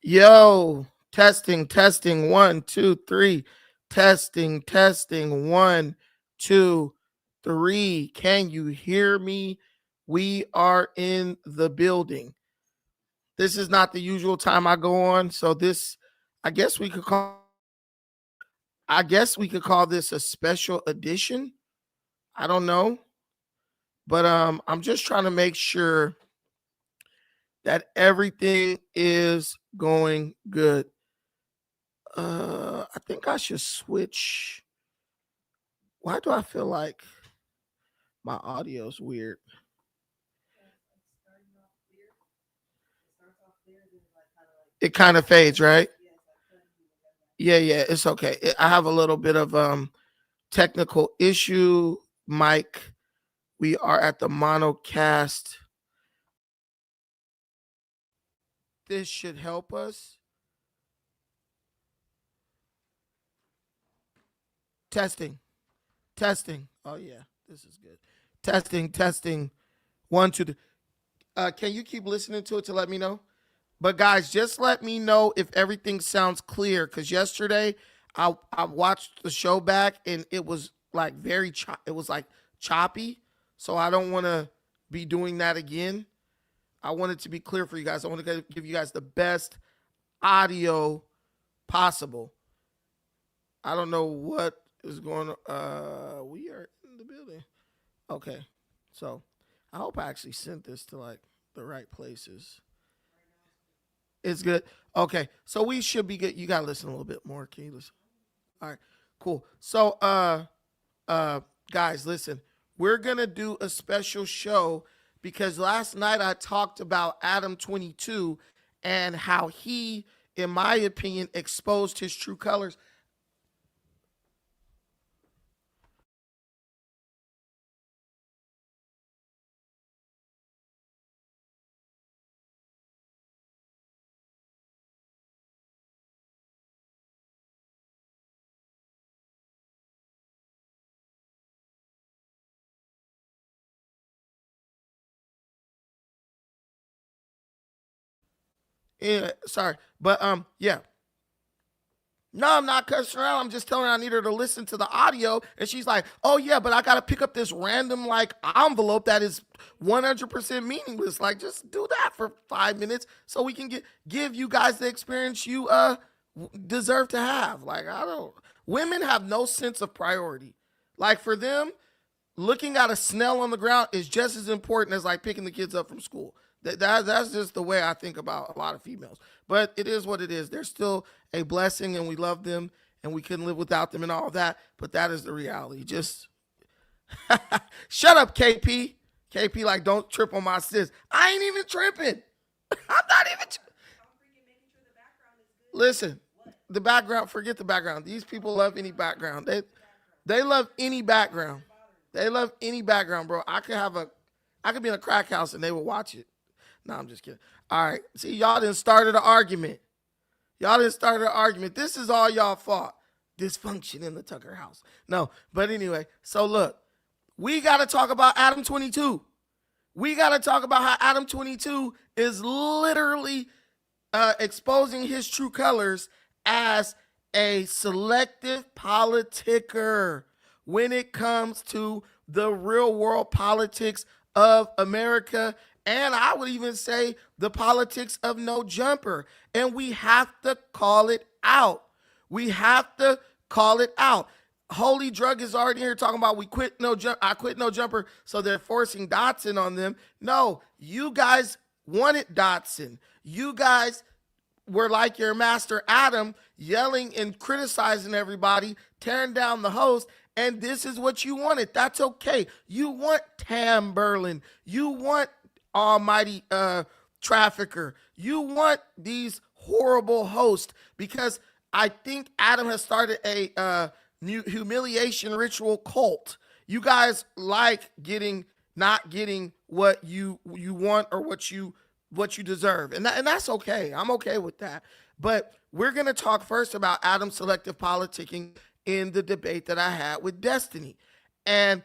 Yo, testing, 1, 2, 3. Testing, 1, 2, 3. Can you hear me? We are in the building. This is not the usual time I go on, so this, I guess we could call, this a special edition. I don't know, but I'm just trying to make sure that everything is going good. I think I should switch. Why do I feel like my audio is weird? It kind of fades, right? Yeah, it's okay. I have a little bit of technical issue. Mike, we are at the monocast. This should help us. Testing. Oh yeah, this is good. Testing. 1, 2. Can you keep listening to it to let me know? But guys, just let me know if everything sounds clear. Cause yesterday I watched the show back and it was like it was like choppy. So I don't want to be doing that again. I want it to be clear for you guys. I want to give you guys the best audio possible. I don't know what is going on. We are in the building. Okay. So I hope I actually sent this to like the right places. It's good. Okay. So we should be good. You gotta listen a little bit more. Can you listen? All right. Cool. So guys, listen. We're gonna do a special show because last night I talked about ADAM22 and how he, in my opinion, exposed his true colors. Yeah, sorry. But yeah. No, I'm not cussing her out. I'm just telling her I need her to listen to the audio. And she's like, oh, yeah, but I got to pick up this random like envelope that is 100% meaningless. Like, just do that for 5 minutes so we can give you guys the experience you deserve to have. Like, I don't, women have no sense of priority. Like, for them, looking at a snail on the ground is just as important as like picking the kids up from school. That's just the way I think about a lot of females. But it is what it is. They're still a blessing and we love them and we couldn't live without them and all that. But that is the reality. Just shut up, KP. KP, like, don't trip on my sis. I ain't even tripping. I'm not even. Listen, the background, forget the background. These people love any background. They love any background. They love any background, bro. I could be in a crack house and they will watch it. No, I'm just kidding. All right. See, y'all didn't started an argument. This is all y'all fault. Dysfunction in the Tucker house. No, but anyway, so look, we got to talk about ADAM22. We got to talk about how ADAM22 is literally exposing his true colors as a selective politicker when it comes to the real world politics of America. And I would even say the politics of no jumper. And we have to call it out. Holy Drug is already here talking about I quit no jumper, so they're forcing Dotson on them. No, you guys wanted Dotson. You guys were like your master Adam, yelling and criticizing everybody, tearing down the host, and this is what you wanted. That's okay. You want Tam Berlin. You want Almighty Trafficker. You want these horrible hosts because I think Adam has started a new humiliation ritual cult. You guys like not getting what you want or what you deserve, and that's okay. I'm okay with that. But we're gonna talk first about Adam's selective politicking in the debate that I had with Destiny, and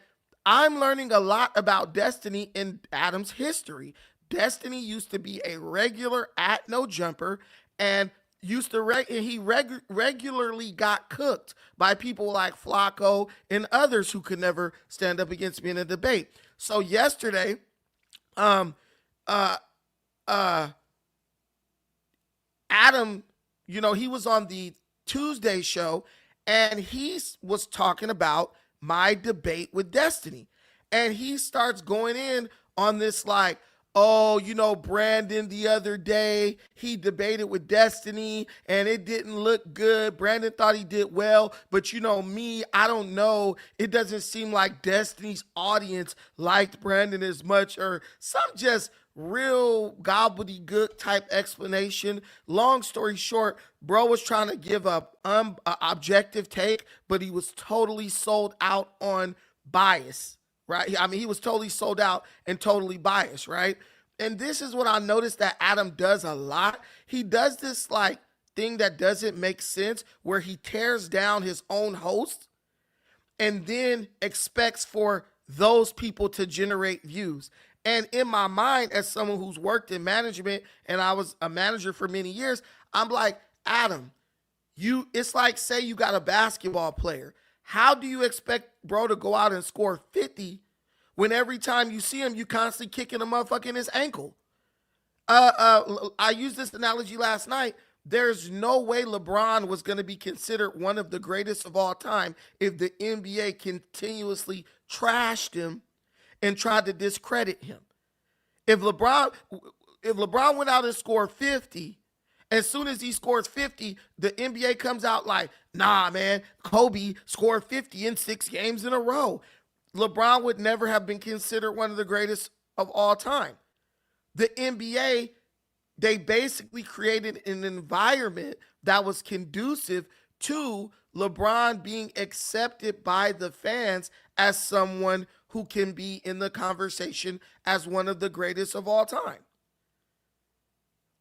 I'm learning a lot about Destiny in Adam's history. Destiny used to be a regular at no jumper, and he regularly got cooked by people like Flacco and others who could never stand up against me in a debate. So yesterday, um, uh, uh, Adam, he was on the Tuesday show and he was talking about my debate with Destiny. And he starts going in on this like, oh, Brandon the other day, he debated with Destiny and it didn't look good. Brandon thought he did well, but me, I don't know. It doesn't seem like Destiny's audience liked Brandon as much, or some just real gobbledygook type explanation. Long story short, bro was trying to give a objective take, but he was totally sold out on bias. Right? I mean, he was totally sold out and totally biased, right? And this is what I noticed that Adam does a lot. He does this like thing that doesn't make sense where he tears down his own host and then expects for those people to generate views. And in my mind, as someone who's worked in management and I was a manager for many years, I'm like, Adam, it's like, say you got a basketball player. How do you expect bro to go out and score 50 when every time you see him, you constantly kicking a motherfucker in his ankle? I used this analogy last night. There's no way LeBron was going to be considered one of the greatest of all time if the NBA continuously trashed him and tried to discredit him. If LeBron went out and scored 50, as soon as he scores 50, the NBA comes out like, nah, man, Kobe scored 50 in 6 games in a row. LeBron would never have been considered one of the greatest of all time. The NBA, they basically created an environment that was conducive to LeBron being accepted by the fans as someone who can be in the conversation as one of the greatest of all time.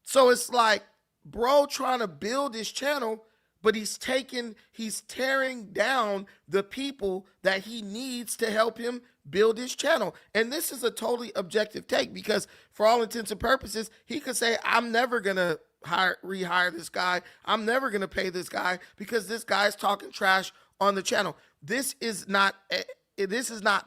So it's like, bro trying to build his channel, but he's tearing down the people that he needs to help him build his channel. And this is a totally objective take because for all intents and purposes, he could say, I'm never going to rehire this guy. I'm never going to pay this guy because this guy's talking trash on the channel. This is not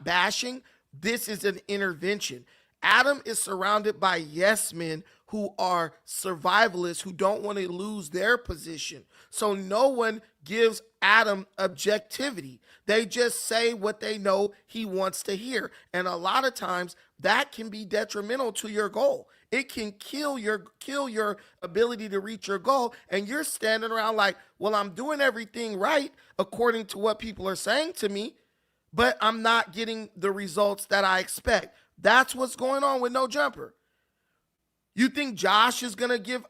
bashing. This is an intervention. Adam is surrounded by yes men who are survivalists who don't want to lose their position. So no one gives Adam objectivity. They just say what they know he wants to hear. And a lot of times that can be detrimental to your goal. It can kill your ability to reach your goal. And you're standing around like, well, I'm doing everything right according to what people are saying to me, but I'm not getting the results that I expect. That's what's going on with No Jumper. You think Josh is going to give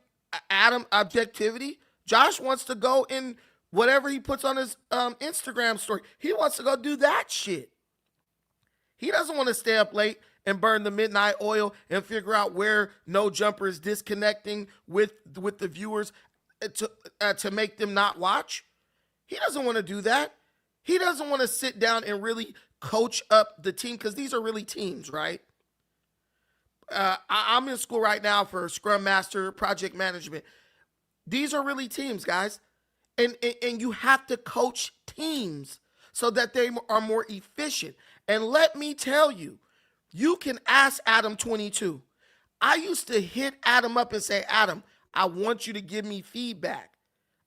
Adam objectivity? Josh wants to go in whatever he puts on his Instagram story. He wants to go do that shit. He doesn't want to stay up late and burn the midnight oil and figure out where No Jumper is disconnecting with the viewers to make them not watch. He doesn't want to do that. He doesn't want to sit down and really coach up the team because these are really teams, right? I'm in school right now for Scrum Master Project Management. These are really teams, guys. And you have to coach teams so that they are more efficient. And let me tell you, you can ask ADAM22. I used to hit Adam up and say, Adam, I want you to give me feedback.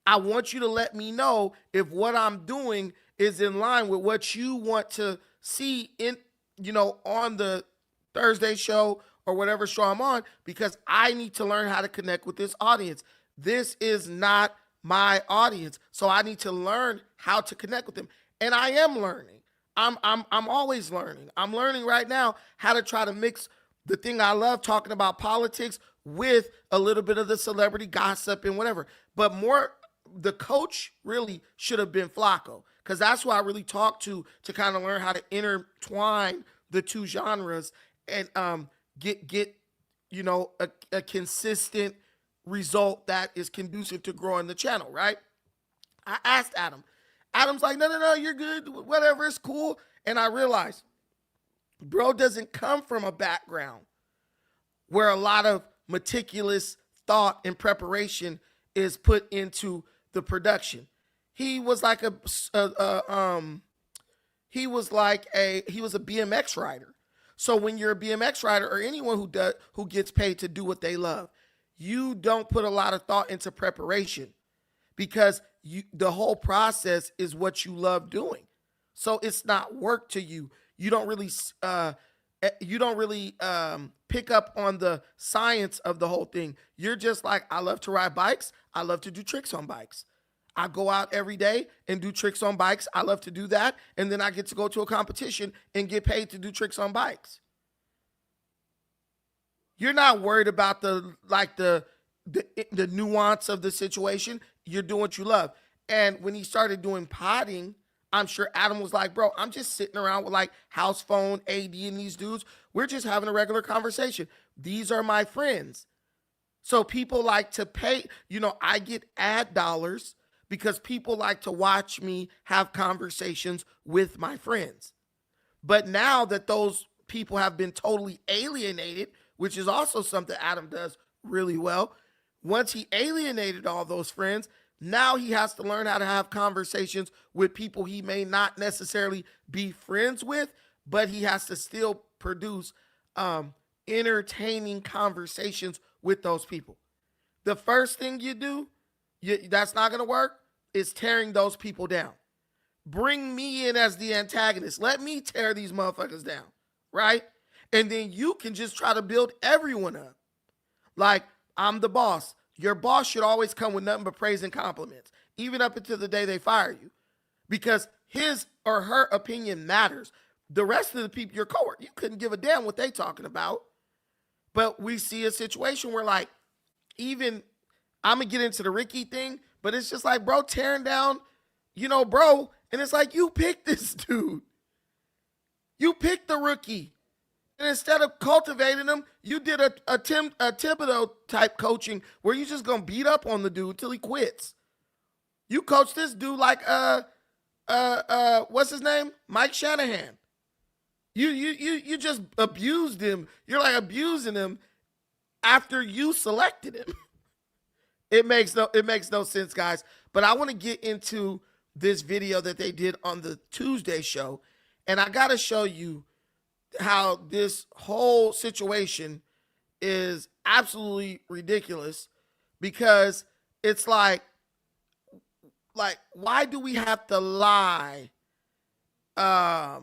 I want you to let me know if what I'm doing is in line with what you want to see in, on the Thursday show or whatever show I'm on, because I need to learn how to connect with this audience. This is not my audience, so I need to learn how to connect with them. And I am learning. I'm always learning. I'm learning right now how to try to mix the thing I love, talking about politics, with a little bit of the celebrity gossip and whatever. But more, the coach really should have been Flacco, because that's who I really talked to kind of learn how to intertwine the two genres and get a consistent result that is conducive to growing the channel, right? I asked Adam. Adam's like, no, you're good, whatever, it's cool. And I realized, bro doesn't come from a background where a lot of meticulous thought and preparation is put into the production. He was like he was a BMX rider. So when you're a BMX rider or anyone who gets paid to do what they love, you don't put a lot of thought into preparation because the whole process is what you love doing. So it's not work to you. You don't really pick up on the science of the whole thing. You're just like, I love to ride bikes. I love to do tricks on bikes. I go out every day and do tricks on bikes. I love to do that. And then I get to go to a competition and get paid to do tricks on bikes. You're not worried about the nuance of the situation. You're doing what you love. And when he started doing potting, I'm sure Adam was like, bro, I'm just sitting around with like House Phone, AD, and these dudes. We're just having a regular conversation. These are my friends. So people like to pay, I get ad dollars because people like to watch me have conversations with my friends. But now that those people have been totally alienated, which is also something Adam does really well, once he alienated all those friends, now he has to learn how to have conversations with people he may not necessarily be friends with, but he has to still produce entertaining conversations with those people. The first thing you do, that's not going to work, is tearing those people down. Bring me in as the antagonist. Let me tear these motherfuckers down, right? And then you can just try to build everyone up. Like, I'm the boss. Your boss should always come with nothing but praise and compliments, even up until the day they fire you, because his or her opinion matters. The rest of the people, your coworker, you couldn't give a damn what they talking about. But we see a situation where, like, even I'm going to get into the Ricky thing, but it's just like, bro, tearing down, bro. And it's like, you picked this dude. You picked the rookie. And instead of cultivating him, you did a Thibodeau type coaching where you just going to beat up on the dude till he quits. You coach this dude like, what's his name? Mike Shanahan. You just abused him. You're like abusing him after you selected him. It makes no sense, guys. But I want to get into this video that they did on the Tuesday show. And I got to show you how this whole situation is absolutely ridiculous, because it's like why do we have to lie? Why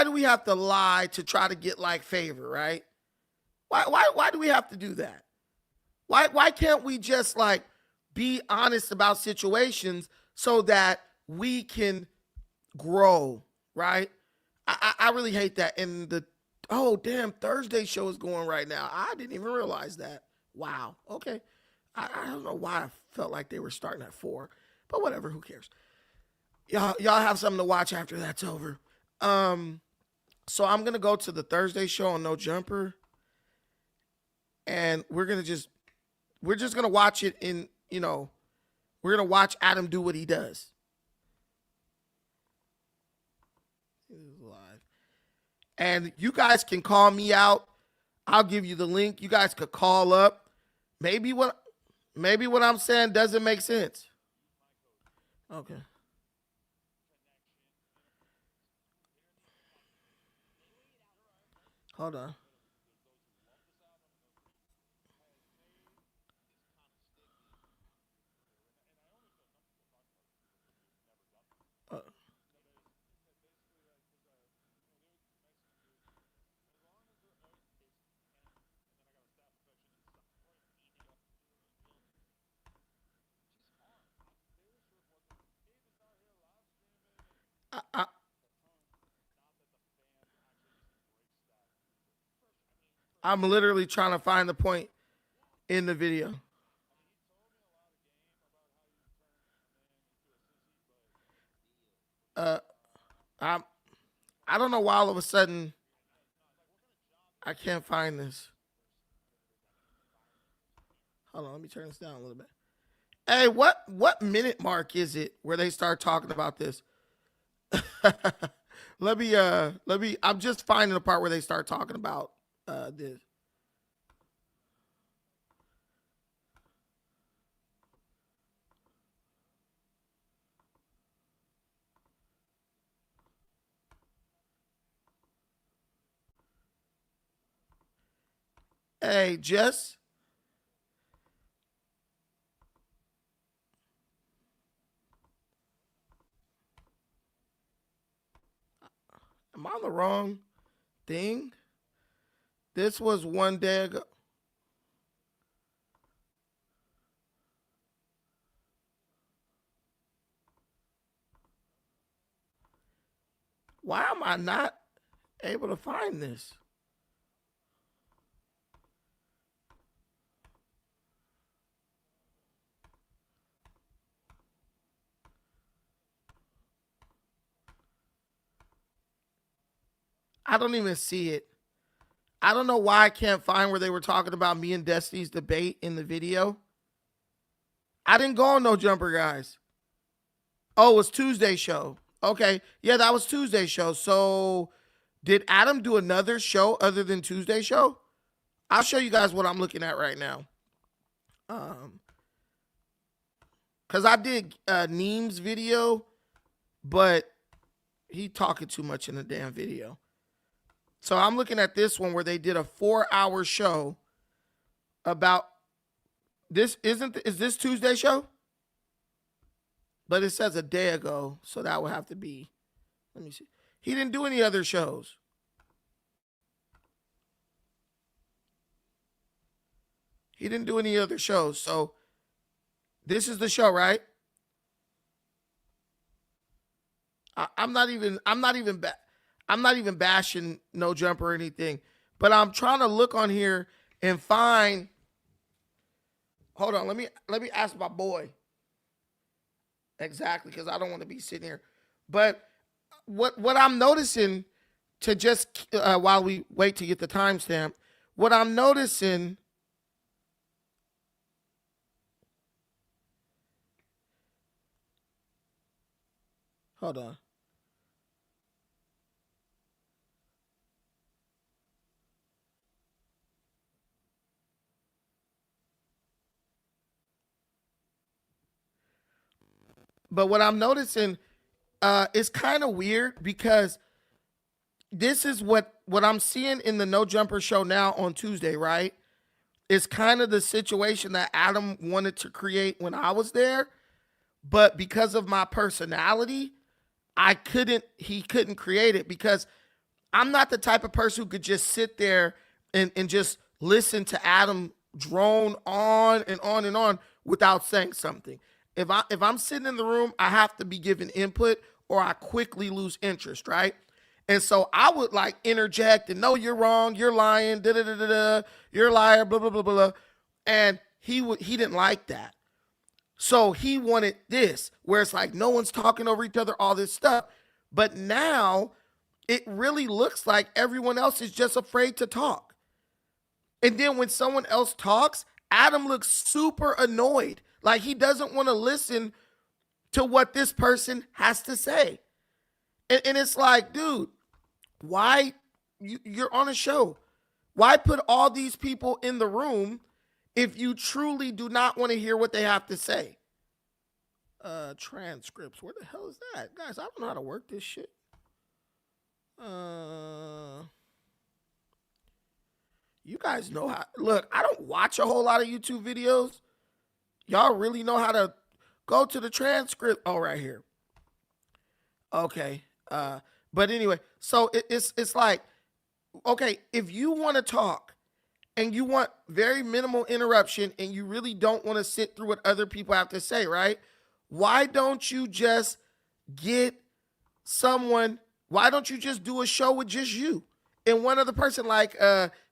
do we have to lie to try to get like favor, right? Why do we have to do that? Why can't we just like be honest about situations so that we can grow, right? I really hate that. And Thursday show is going right now. I didn't even realize that. Wow. Okay. I don't know why I felt like they were starting at 4, but whatever. Who cares? Y'all have something to watch after that's over. So I'm gonna go to the Thursday show on No Jumper, and we're just gonna watch it in. We're gonna watch Adam do what he does. And you guys can call me out. I'll give you the link. You guys could call up. Maybe what I'm saying doesn't make sense. Okay. Hold on. I, I'm literally trying to find the point in the video. Uh, I'm I don't know why all of a sudden I can't find this. Hold on, let me turn this down a little bit. Hey, what minute mark is it where they start talking about this? let me I'm just finding the part where they start talking about this. Hey, Jess. Am I on the wrong thing? This was one day ago. Why am I not able to find this? I don't even see it. I don't know why I can't find where they were talking about me and Destiny's debate in the video. I didn't go on No Jumper, guys. Oh, it was Tuesday show. Okay. Yeah, that was Tuesday show. So did Adam do another show other than Tuesday show? I'll show you guys what I'm looking at right now. Cause I did Neem's video, but he talking too much in the damn video. So I'm looking at this one where they did a 4-hour show about this. Is this Tuesday show? But it says a day ago, so that would have to be. Let me see. He didn't do any other shows. He didn't do any other shows. So this is the show, right? I'm not even bashing No Jumper or anything, but I'm trying to look on here and find. Hold on, let me ask my boy exactly, because I don't want to be sitting here. But what I'm noticing, to just while we wait to get the timestamp, what I'm noticing. Hold on. But what I'm noticing is kind of weird, because this is what I'm seeing in the No Jumper show now on Tuesday, right? It's kind of the situation that Adam wanted to create when I was there, but because of my personality, he couldn't create it, because I'm not the type of person who could just sit there and just listen to Adam drone on and on and on without saying something. If I'm sitting in the room, I have to be given input or I quickly lose interest, right? And so I would like interject and, no, you're wrong, you're lying, da da da da da, you're a liar, blah blah blah blah. And he didn't like that. So he wanted this, where it's like no one's talking over each other, all this stuff. But now it really looks like everyone else is just afraid to talk. And then when someone else talks, Adam looks super annoyed. Like he doesn't want to listen to what this person has to say. And it's like, dude, why you're on a show? Why put all these people in the room if you truly do not want to hear what they have to say? Transcripts. Where the hell is that? Guys, I don't know how to work this shit. You guys know how. Look, I don't watch a whole lot of YouTube videos. Y'all really know how to go to the transcript. Oh, right here. Okay. But anyway, so it's like, okay, if you want to talk and you want very minimal interruption and you really don't want to sit through what other people have to say, right? Why don't you just get someone? Why don't you just do a show with just you and one other person, like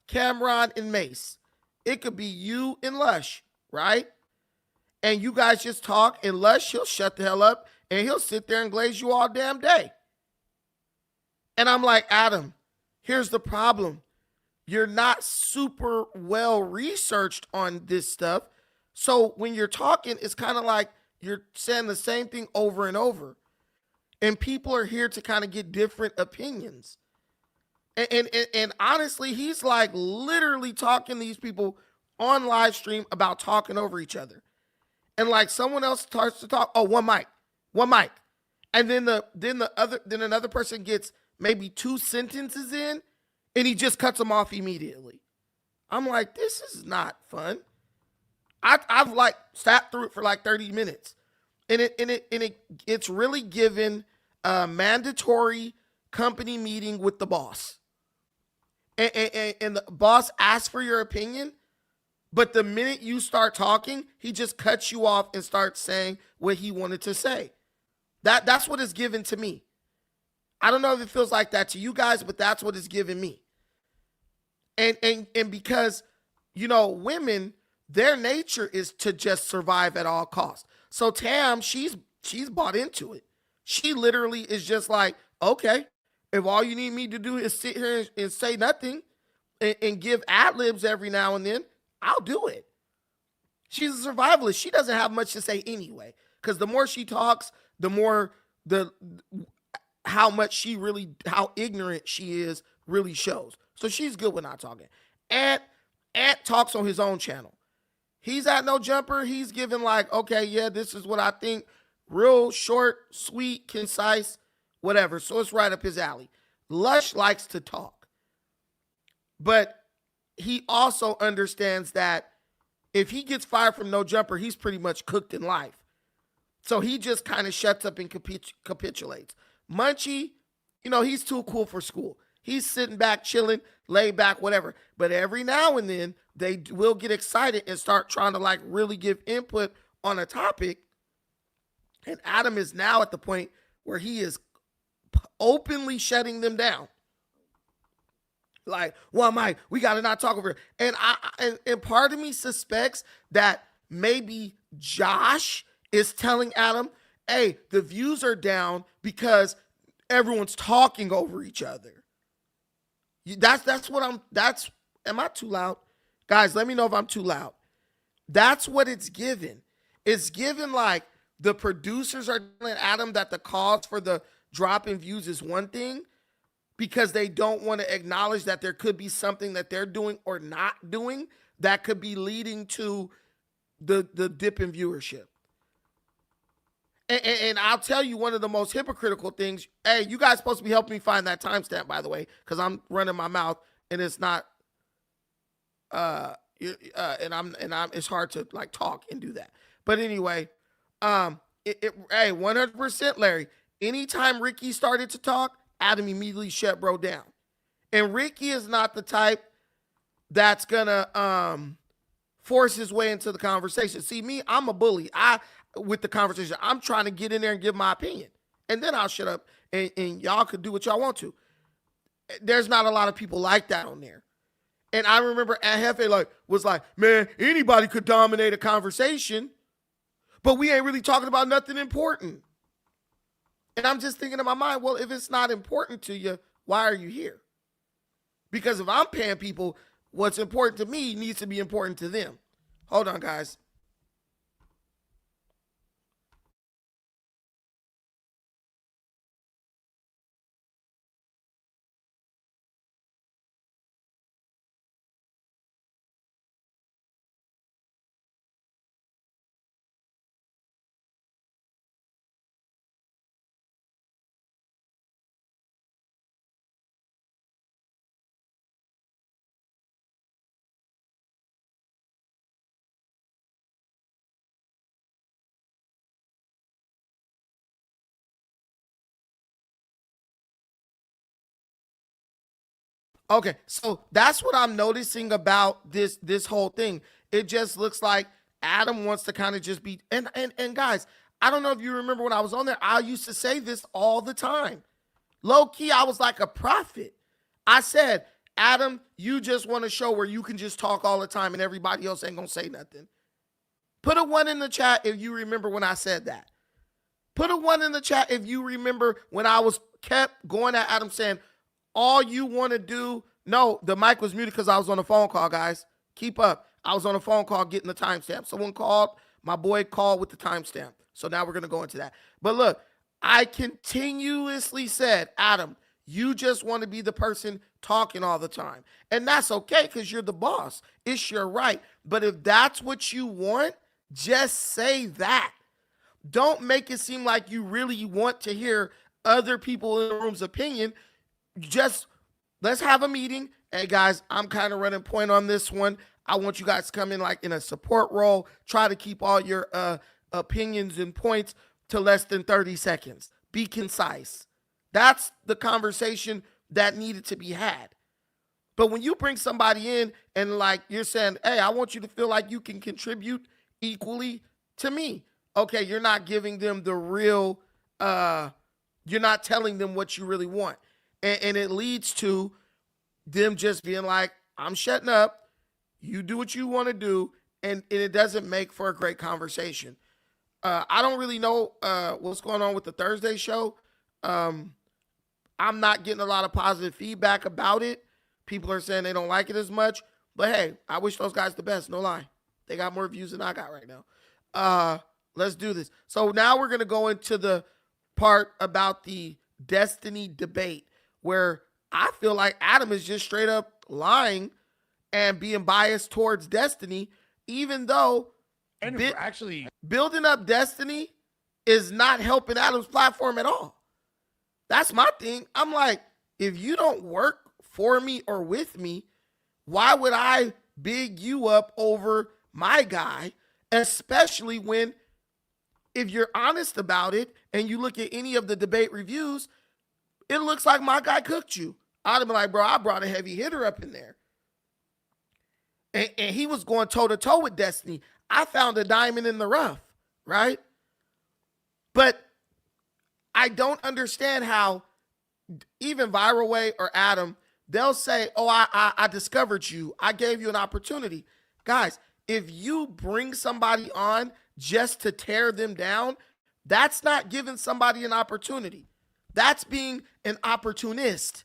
Cameron and Mace? It could be you and Lush, right? And you guys just talk, and Lush, he'll shut the hell up and he'll sit there and glaze you all damn day. And I'm like, Adam, here's the problem. You're not super well researched on this stuff. So when you're talking, it's kind of like you're saying the same thing over and over. And people are here to kind of get different opinions. And honestly, he's like literally talking to these people on live stream about talking over each other. And like someone else starts to talk, oh, one mic. And then another person gets maybe 2 sentences in and he just cuts them off immediately. I'm like, this is not fun. I've like sat through it for like 30 minutes. It's really given a mandatory company meeting with the boss. And the boss asks for your opinion, but the minute you start talking, he just cuts you off and starts saying what he wanted to say. That's what is given to me. I don't know if it feels like that to you guys, but that's what it's given me. And because, women, their nature is to just survive at all costs. So Tam, she's bought into it. She literally is just like, okay, if all you need me to do is sit here and say nothing and give ad libs every now and then, I'll do it. She's a survivalist. She doesn't have much to say anyway, because the more she talks, the more how ignorant she is really shows. So she's good with not talking. Ant talks on his own channel. He's at No Jumper. He's giving like, okay, yeah, this is what I think. Real short, sweet, concise, whatever. So it's right up his alley. Lush likes to talk. But he also understands that if he gets fired from No Jumper, he's pretty much cooked in life. So he just kind of shuts up and capitulates. Munchie, he's too cool for school. He's sitting back, chilling, laid back, whatever. But every now and then, they will get excited and start trying to like really give input on a topic. And Adam is now at the point where he is openly shutting them down. Like, well, Mike, we got to not talk over it. And part of me suspects that maybe Josh is telling Adam, hey, the views are down because everyone's talking over each other. Am I too loud? Guys, let me know if I'm too loud. That's what it's given. It's given like the producers are telling Adam that the cause for the drop in views is one thing because they don't want to acknowledge that there could be something that they're doing or not doing that could be leading to the dip in viewership. And I'll tell you one of the most hypocritical things. Hey, you guys supposed to be helping me find that timestamp, by the way, because I'm running my mouth and it's not. It's hard to like talk and do that. But anyway, hey, 100%, Larry. Anytime Ricky started to talk, Adam immediately shut bro down. And Ricky is not the type that's gonna force his way into the conversation. See, me, I'm a bully. With the conversation, I'm trying to get in there and give my opinion. And then I'll shut up and y'all could do what y'all want to. There's not a lot of people like that on there. And I remember Hefe was like, man, anybody could dominate a conversation, but we ain't really talking about nothing important. And I'm just thinking in my mind, well, if it's not important to you, why are you here? Because if I'm paying people, what's important to me needs to be important to them. Hold on, guys. Okay, so that's what I'm noticing about this whole thing. It just looks like Adam wants to kind of just be and guys, I don't know if you remember when I was on there, I used to say this all the time. Low key, I was like a prophet. I said, Adam, you just want a show where you can just talk all the time and everybody else ain't gonna say nothing. Put a 1 in the chat if you remember when I said that. Put a 1 in the chat if you remember when I was kept going at Adam saying, all you want to do. No, the mic was muted because I was on a phone call, guys. Keep up. I was on a phone call getting the timestamp. Someone called. My boy called with the timestamp. So now we're going to go into that. But look, I continuously said, Adam, you just want to be the person talking all the time. And that's okay because you're the boss. It's your right. But if that's what you want, just say that. Don't make it seem like you really want to hear other people in the room's opinion. Just let's have a meeting hey guys, I'm kind of running point on this one. I want you guys to come in like in a support role. Try to keep all your opinions and points to less than 30 seconds. Be concise. That's the conversation that needed to be had. But when you bring somebody in and like you're saying, hey, I want you to feel like you can contribute equally to me. Okay, you're not giving them the real, you're not telling them what you really want. And it leads to them just being like, I'm shutting up. You do what you want to do. And it doesn't make for a great conversation. I don't really know what's going on with the Thursday show. I'm not getting a lot of positive feedback about it. People are saying they don't like it as much. But hey, I wish those guys the best. No lie. They got more views than I got right now. Let's do this. So now we're going to go into the part about the Destiny debate where I feel like Adam is just straight up lying and being biased towards Destiny, even though actually building up Destiny is not helping Adam's platform at all. That's my thing. I'm like, if you don't work for me or with me, why would I big you up over my guy? Especially when, if you're honest about it and you look at any of the debate reviews, it looks like my guy cooked you. I'd have been like, bro, I brought a heavy hitter up in there. And he was going toe-to-toe with Destiny. I found a diamond in the rough, right? But I don't understand how even Viral Way or Adam, they'll say, oh, I discovered you. I gave you an opportunity. Guys, if you bring somebody on just to tear them down, that's not giving somebody an opportunity. That's being an opportunist.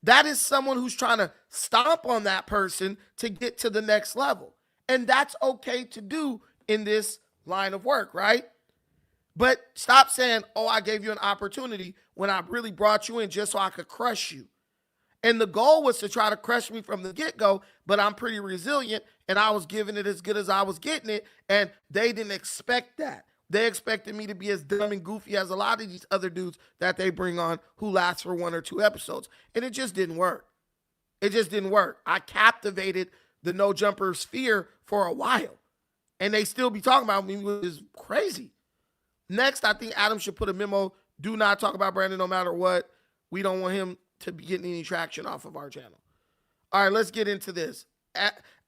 That is someone who's trying to stomp on that person to get to the next level. And that's okay to do in this line of work, right? But stop saying, oh, I gave you an opportunity when I really brought you in just so I could crush you. And the goal was to try to crush me from the get-go, but I'm pretty resilient, and I was giving it as good as I was getting it, and they didn't expect that. They expected me to be as dumb and goofy as a lot of these other dudes that they bring on who last for 1 or 2 episodes. And it just didn't work. It just didn't work. I captivated the No Jumper sphere for a while. And they still be talking about me, which is crazy. Next, I think Adam should put a memo. Do not talk about Brandon no matter what. We don't want him to be getting any traction off of our channel. All right, let's get into this.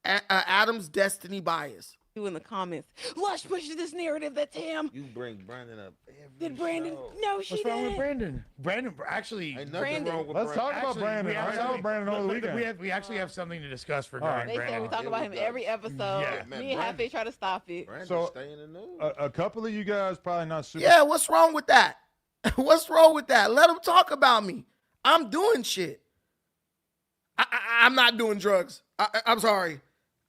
Adam's Destiny bias. In the comments, Lush pushes this narrative that Tam. You bring Brandon up every Did Brandon? show. No, she what's didn't. wrong with Brandon? Brandon, actually, Ain't nothing Brandon. wrong with Let's talk Brandon. about Brandon. I saw Brandon over the weekend. We actually have something to discuss for All right. They say we Brandon. talk about him every episode. Yeah. Man, Me and Happy try to stop it. Brandon So, stay in the news. A couple of you guys probably not super. Yeah, what's wrong with that? What's wrong with that? Let them talk about me. I'm doing shit. I'm not doing drugs. I'm sorry.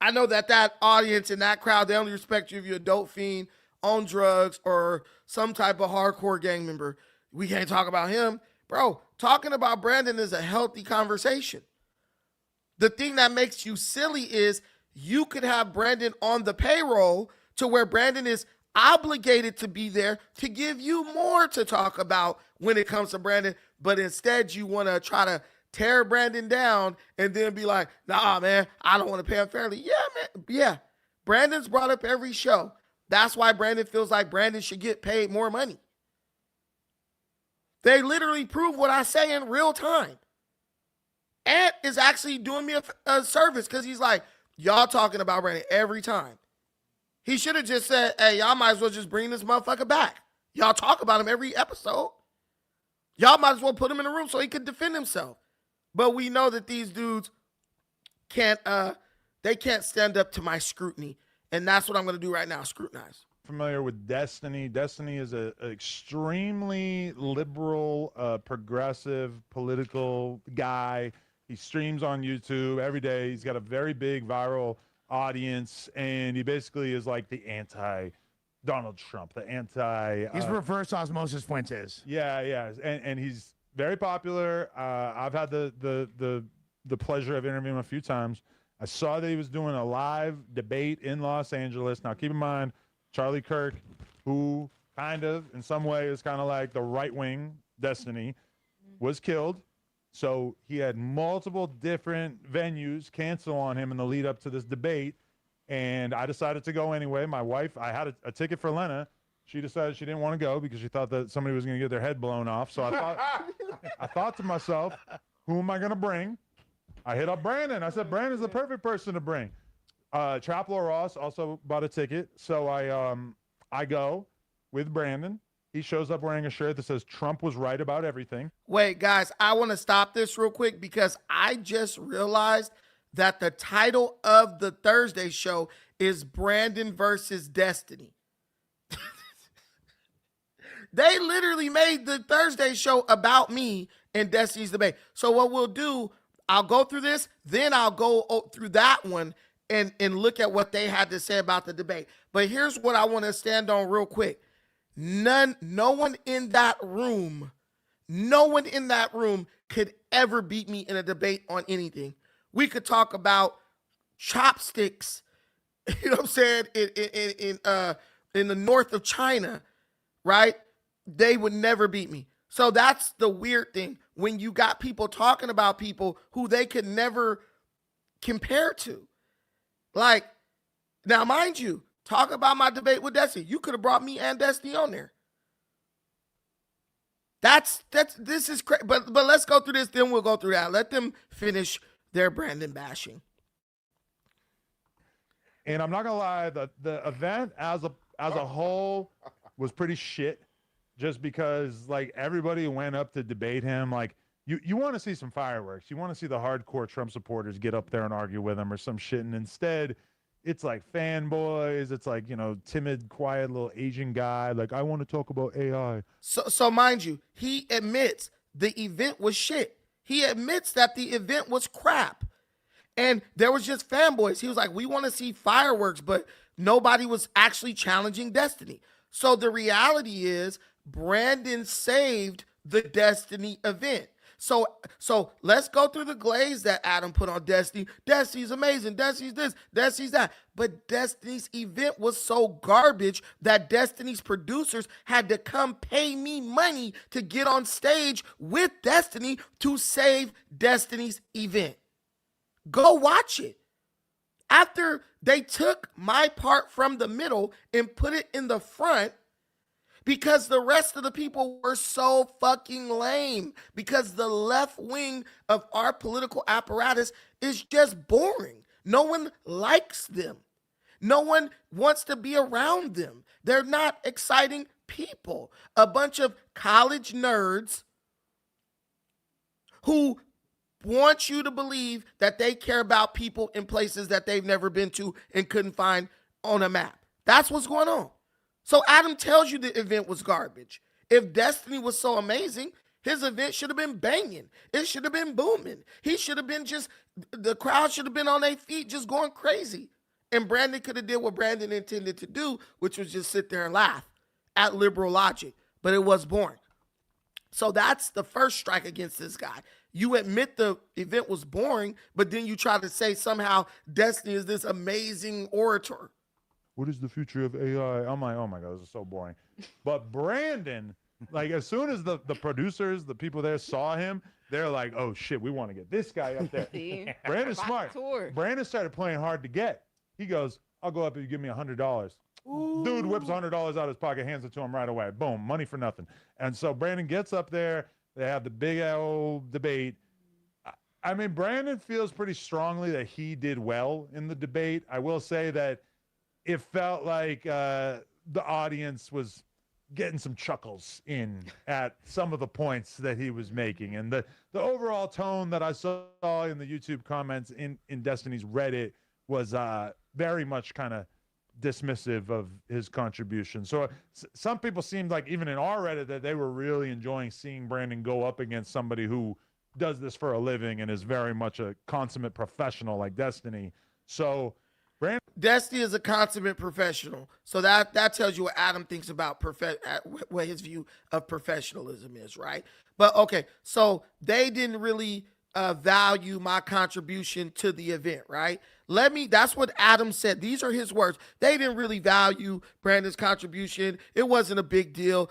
I know that audience and that crowd, they only respect you if you're a dope fiend, on drugs, or some type of hardcore gang member. We can't talk about him. Bro, talking about Brandon is a healthy conversation. The thing that makes you silly is you could have Brandon on the payroll to where Brandon is obligated to be there to give you more to talk about when it comes to Brandon, but instead you want to try to tear Brandon down and then be like, nah, man, I don't want to pay him fairly. Yeah, man. Yeah. Brandon's brought up every show. That's why Brandon feels like Brandon should get paid more money. They literally prove what I say in real time. Ant is actually doing me a service because he's like, y'all talking about Brandon every time. He should have just said, hey, y'all might as well just bring this motherfucker back. Y'all talk about him every episode. Y'all might as well put him in the room so he could defend himself. But we know that these dudes can't stand up to my scrutiny. And that's what I'm going to do right now, scrutinize. Familiar with Destiny. Destiny is an extremely liberal, progressive, political guy. He streams on YouTube every day. He's got a very big viral audience, and he basically is like the anti-Donald Trump, the anti... He's reverse osmosis Fuentes. Yeah. And he's very popular. I've had the pleasure of interviewing him a few times. I saw that he was doing a live debate in Los Angeles. Now, keep in mind, Charlie Kirk, who kind of, in some way, is kind of like the right-wing Destiny, was killed. So he had multiple different venues cancel on him in the lead up to this debate. And I decided to go anyway. My wife, I had a ticket for Lena. She decided she didn't want to go because she thought that somebody was going to get their head blown off. So I thought to myself, who am I going to bring? I hit up Brandon. I said, Brandon's the perfect person to bring. Chapel Ross also bought a ticket. So I go with Brandon. He shows up wearing a shirt that says Trump was right about everything. Wait, guys, I want to stop this real quick because I just realized that the title of the Thursday show is Brandon versus Destiny. They literally made the Thursday show about me and Destiny's debate. So what we'll do, I'll go through this, then I'll go through that one and look at what they had to say about the debate. But here's what I want to stand on real quick. No one in that room could ever beat me in a debate on anything. We could talk about chopsticks, you know what I'm saying, in the north of China, right? They would never beat me. So that's the weird thing when you got people talking about people who they could never compare to. Like, now mind you, talk about my debate with Destiny. You could have brought me and Destiny on there. This is crazy. But let's go through this, then we'll go through that. Let them finish their Brandon bashing. And I'm not gonna lie, the event as a whole was pretty shit. Just because like everybody went up to debate him, like you want to see some fireworks. You want to see the hardcore Trump supporters get up there and argue with him or some shit. And instead, it's like fanboys. It's like, you know, timid, quiet little Asian guy. Like, I want to talk about AI. So mind you, he admits the event was shit. He admits that the event was crap. And there was just fanboys. He was like, we want to see fireworks, but nobody was actually challenging Destiny. So the reality is Brandon saved the Destiny event. So let's go through the glaze that Adam put on Destiny. Destiny's amazing. Destiny's this, Destiny's that. But Destiny's event was so garbage that Destiny's producers had to come pay me money to get on stage with Destiny to save Destiny's event. Go watch it. After they took my part from the middle and put it in the front, because the rest of the people were so fucking lame, because the left wing of our political apparatus is just boring. No one likes them. No one wants to be around them. They're not exciting people. A bunch of college nerds who want you to believe that they care about people in places that they've never been to and couldn't find on a map. That's what's going on. So Adam tells you the event was garbage. If Destiny was so amazing, his event should have been banging. It should have been booming. He should have been the crowd should have been on their feet just going crazy. And Brandon could have did what Brandon intended to do, which was just sit there and laugh at liberal logic. But it was boring. So that's the first strike against this guy. You admit the event was boring, but then you try to say somehow Destiny is this amazing orator. What is the future of AI? I'm like, oh my God, this is so boring. But Brandon, like as soon as the producers, the people there saw him, they're like, oh shit, we want to get this guy up there. Brandon's smart. Brandon started playing hard to get. He goes, I'll go up if you give me $100. Dude whips $100 out of his pocket, hands it to him right away. Boom, money for nothing. And so Brandon gets up there. They have the big old debate. I mean, Brandon feels pretty strongly that he did well in the debate. I will say that it felt like the audience was getting some chuckles in at some of the points that he was making. And the overall tone that I saw in the YouTube comments in Destiny's Reddit was very much kind of dismissive of his contribution. So some people seemed like, even in our Reddit, that they were really enjoying seeing Brandon go up against somebody who does this for a living and is very much a consummate professional like Destiny. So Destiny is a consummate professional. So that tells you what Adam thinks about what his view of professionalism is, right? But okay, so they didn't really value my contribution to the event, right? That's what Adam said. These are his words. They didn't really value Brandon's contribution. It wasn't a big deal.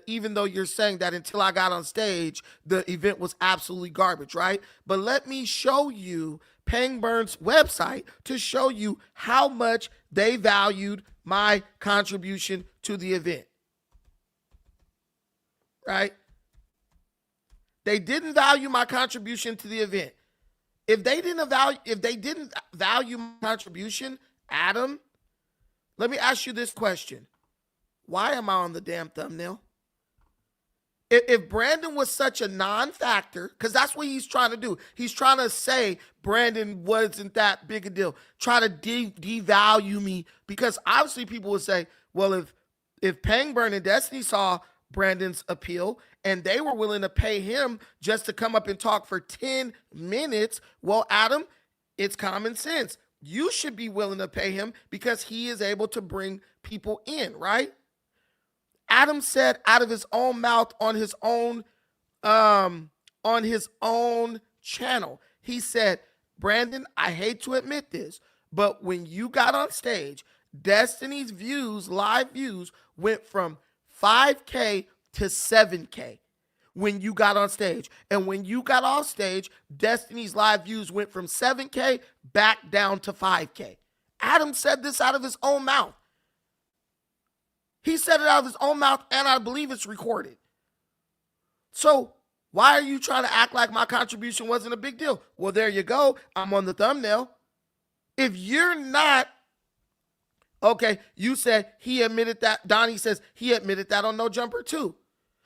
Even though you're saying that until I got on stage, the event was absolutely garbage, right? But let me show you Pangburn's website to show you how much they valued my contribution to the event, right? They didn't value my contribution to the event. If they didn't value my contribution, Adam, let me ask you this question. Why am I on the damn thumbnail? If Brandon was such a non-factor, because that's what he's trying to do. He's trying to say Brandon wasn't that big a deal. Try to devalue me, because obviously people would say, well, if Pangburn and Destiny saw Brandon's appeal and they were willing to pay him just to come up and talk for 10 minutes, well, Adam, it's common sense. You should be willing to pay him because he is able to bring people in, right? Adam said out of his own mouth on his own channel, he said, Brandon, I hate to admit this, but when you got on stage, Destiny's views, live views, went from 5K to 7K when you got on stage. And when you got off stage, Destiny's live views went from 7K back down to 5K. Adam said this out of his own mouth. He said it out of his own mouth, and I believe it's recorded. So why are you trying to act like my contribution wasn't a big deal? Well, there you go. I'm on the thumbnail. If you're not, okay, you said he admitted that. Donnie says he admitted that on No Jumper too.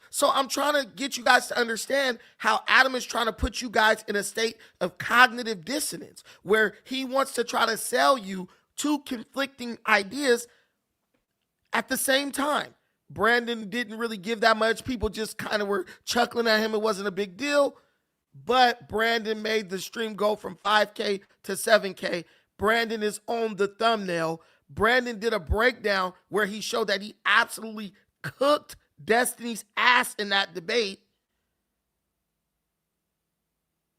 So I'm trying to get you guys to understand how Adam is trying to put you guys in a state of cognitive dissonance, where he wants to try to sell you two conflicting ideas at the same time. Brandon didn't really give that much. People just kind of were chuckling at him. It wasn't a big deal. But Brandon made the stream go from 5K to 7K. Brandon is on the thumbnail. Brandon did a breakdown where he showed that he absolutely cooked Destiny's ass in that debate.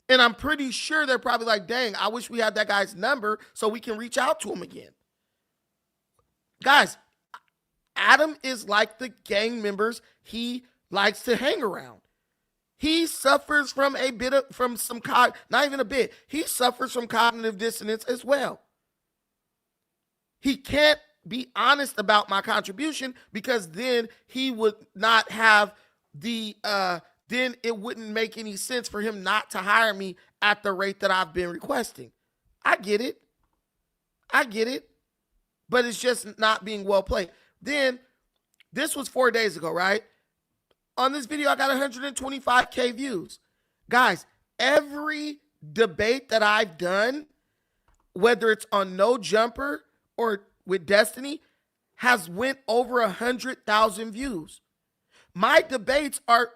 And I'm pretty sure they're probably like, dang, I wish we had that guy's number so we can reach out to him again. Guys, Adam is like the gang members he likes to hang around. He suffers from not even a bit. He suffers from cognitive dissonance as well. He can't be honest about my contribution because then he would not have then it wouldn't make any sense for him not to hire me at the rate that I've been requesting. I get it. But it's just not being well played. Then, this was 4 days ago, right? On this video, I got 125K views. Guys, every debate that I've done, whether it's on No Jumper or with Destiny, has went over 100,000 views. My debates are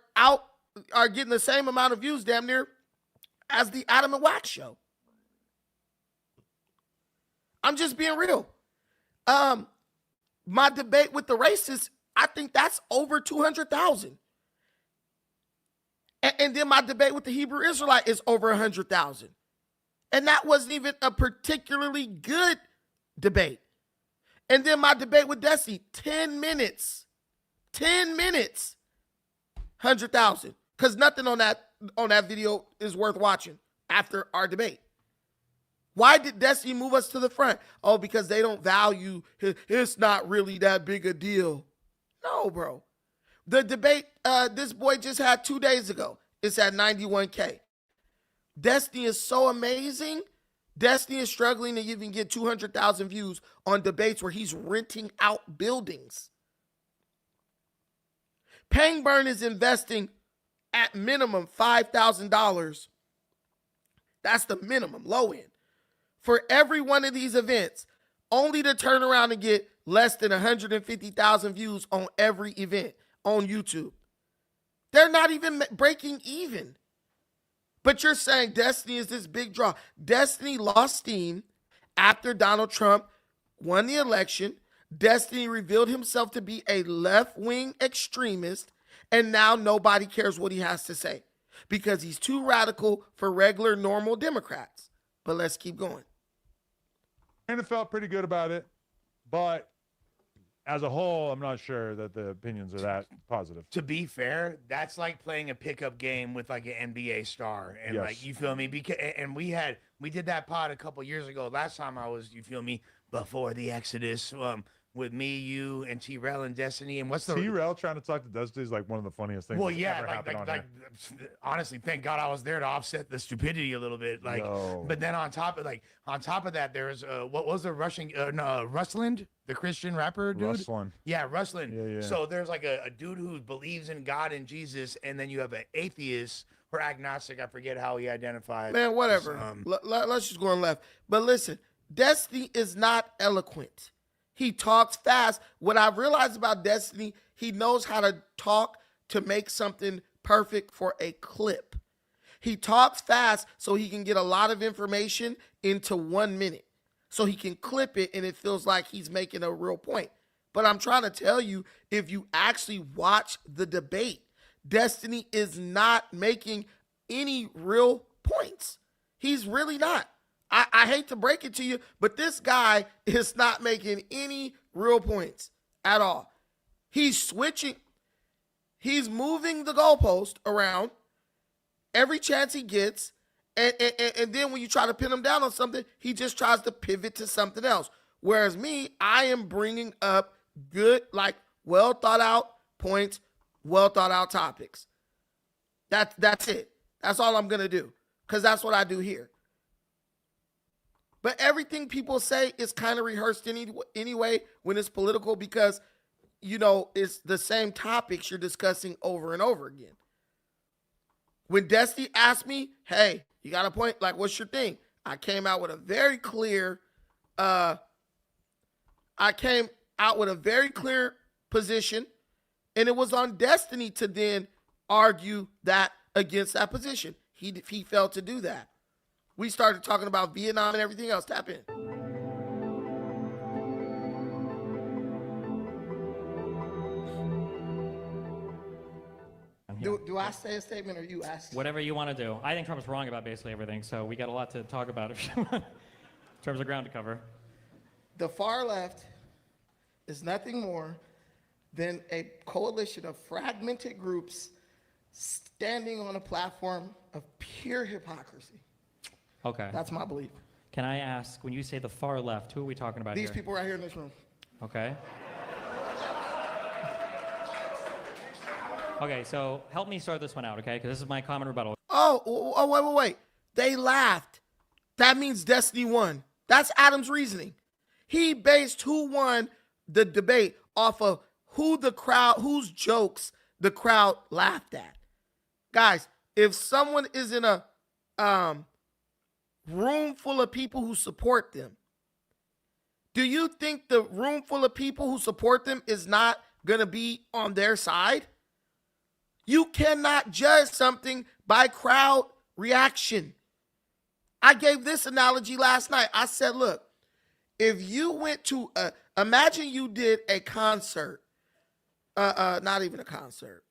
getting the same amount of views, damn near, as the Adam and Wax show. I'm just being real. My debate with the racists, I think that's over 200,000. And then my debate with the Hebrew Israelite is over 100,000. And that wasn't even a particularly good debate. And then my debate with Desi, 10 minutes, 100,000. Because nothing on that video is worth watching after our debate. Why did Destiny move us to the front? Oh, because they don't value, it's not really that big a deal. No, bro. The debate this boy just had 2 days ago, it's at 91K. Destiny is so amazing. Destiny is struggling to even get 200,000 views on debates where he's renting out buildings. Pangburn is investing at minimum $5,000. That's the minimum, low end, for every one of these events, only to turn around and get less than 150,000 views on every event on YouTube. They're not even breaking even. But you're saying Destiny is this big draw. Destiny lost steam after Donald Trump won the election. Destiny revealed himself to be a left-wing extremist, and now nobody cares what he has to say. because he's too radical for regular, normal Democrats. But let's keep going. Brandon felt pretty good about it, but as a whole, I'm not sure that the opinions are that positive. To be fair, that's like playing a pickup game with like an NBA star, and Yes. like, you feel me? Because and we did that pod a couple years ago. Last time I was, you feel me, before the Exodus, with me, you, and T-Rel and Destiny. And what's the T-Rel trying to talk to Dusty is like one of the funniest things. Well, that's yeah, ever happened on here. honestly, thank God I was there to offset the stupidity a little bit. Like, Yo. but then on top of that, there's what was the Russian Rusland, the Christian rapper dude? Rustlin. Yeah, Rusland. Yeah. So there's like a dude who believes in God and Jesus, and then you have an atheist or agnostic. I forget how he identified. Man, whatever. Let's just go on left. But listen, Destiny is not eloquent. He talks fast. What I've realized about Destiny, he knows how to talk to make something perfect for a clip. He talks fast so he can get a lot of information into 1 minute. So he can clip it and it feels like he's making a real point. But I'm trying to tell you, if you actually watch the debate, Destiny is not making any real points. He's really not. I hate to break it to you, but this guy is not making any real points at all. He's switching. He's moving the goalpost around every chance he gets. And then when you try to pin him down on something, he just tries to pivot to something else. Whereas me, I am bringing up good, like well thought out points, well thought out topics. That's it. That's all I'm going to do, because that's what I do here. But everything people say is kind of rehearsed anyway when it's political, because, you know, it's the same topics you're discussing over and over again. When Destiny asked me, hey, you got a point? Like, what's your thing? I came out with a very clear position, and it was on Destiny to then argue that against that position. He failed to do that. We started talking about Vietnam and everything else. Tap in. Do I say a statement or you ask? Whatever you want to do. I think Trump's wrong about basically everything, so we got a lot to talk about in terms of ground to cover. The far left is nothing more than a coalition of fragmented groups standing on a platform of pure hypocrisy. Okay. That's my belief. Can I ask, when you say the far left, who are we talking about These here? people right here in this room. Okay. Okay, so help me sort this one out, okay? Because this is my common rebuttal. Oh, wait. They laughed. That means Destiny won. That's Adam's reasoning. He based who won the debate off of whose jokes the crowd laughed at. Guys, if someone is in a room full of people who support them, do you think the room full of people who support them is not going to be on their side? You cannot judge something by crowd reaction. I gave this analogy last night. I said, look, if you went to imagine you did a concert, not even a concert.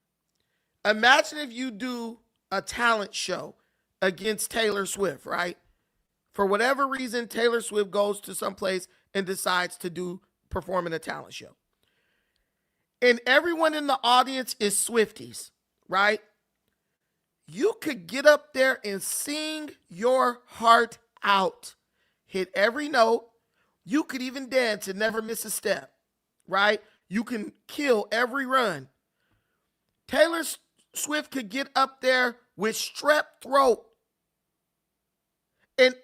Imagine if you do a talent show against Taylor Swift, right? For whatever reason, Taylor Swift goes to some place and decides to perform in a talent show. And everyone in the audience is Swifties, right? You could get up there and sing your heart out, hit every note. You could even dance and never miss a step, right? You can kill every run. Taylor Swift could get up there with strep throat and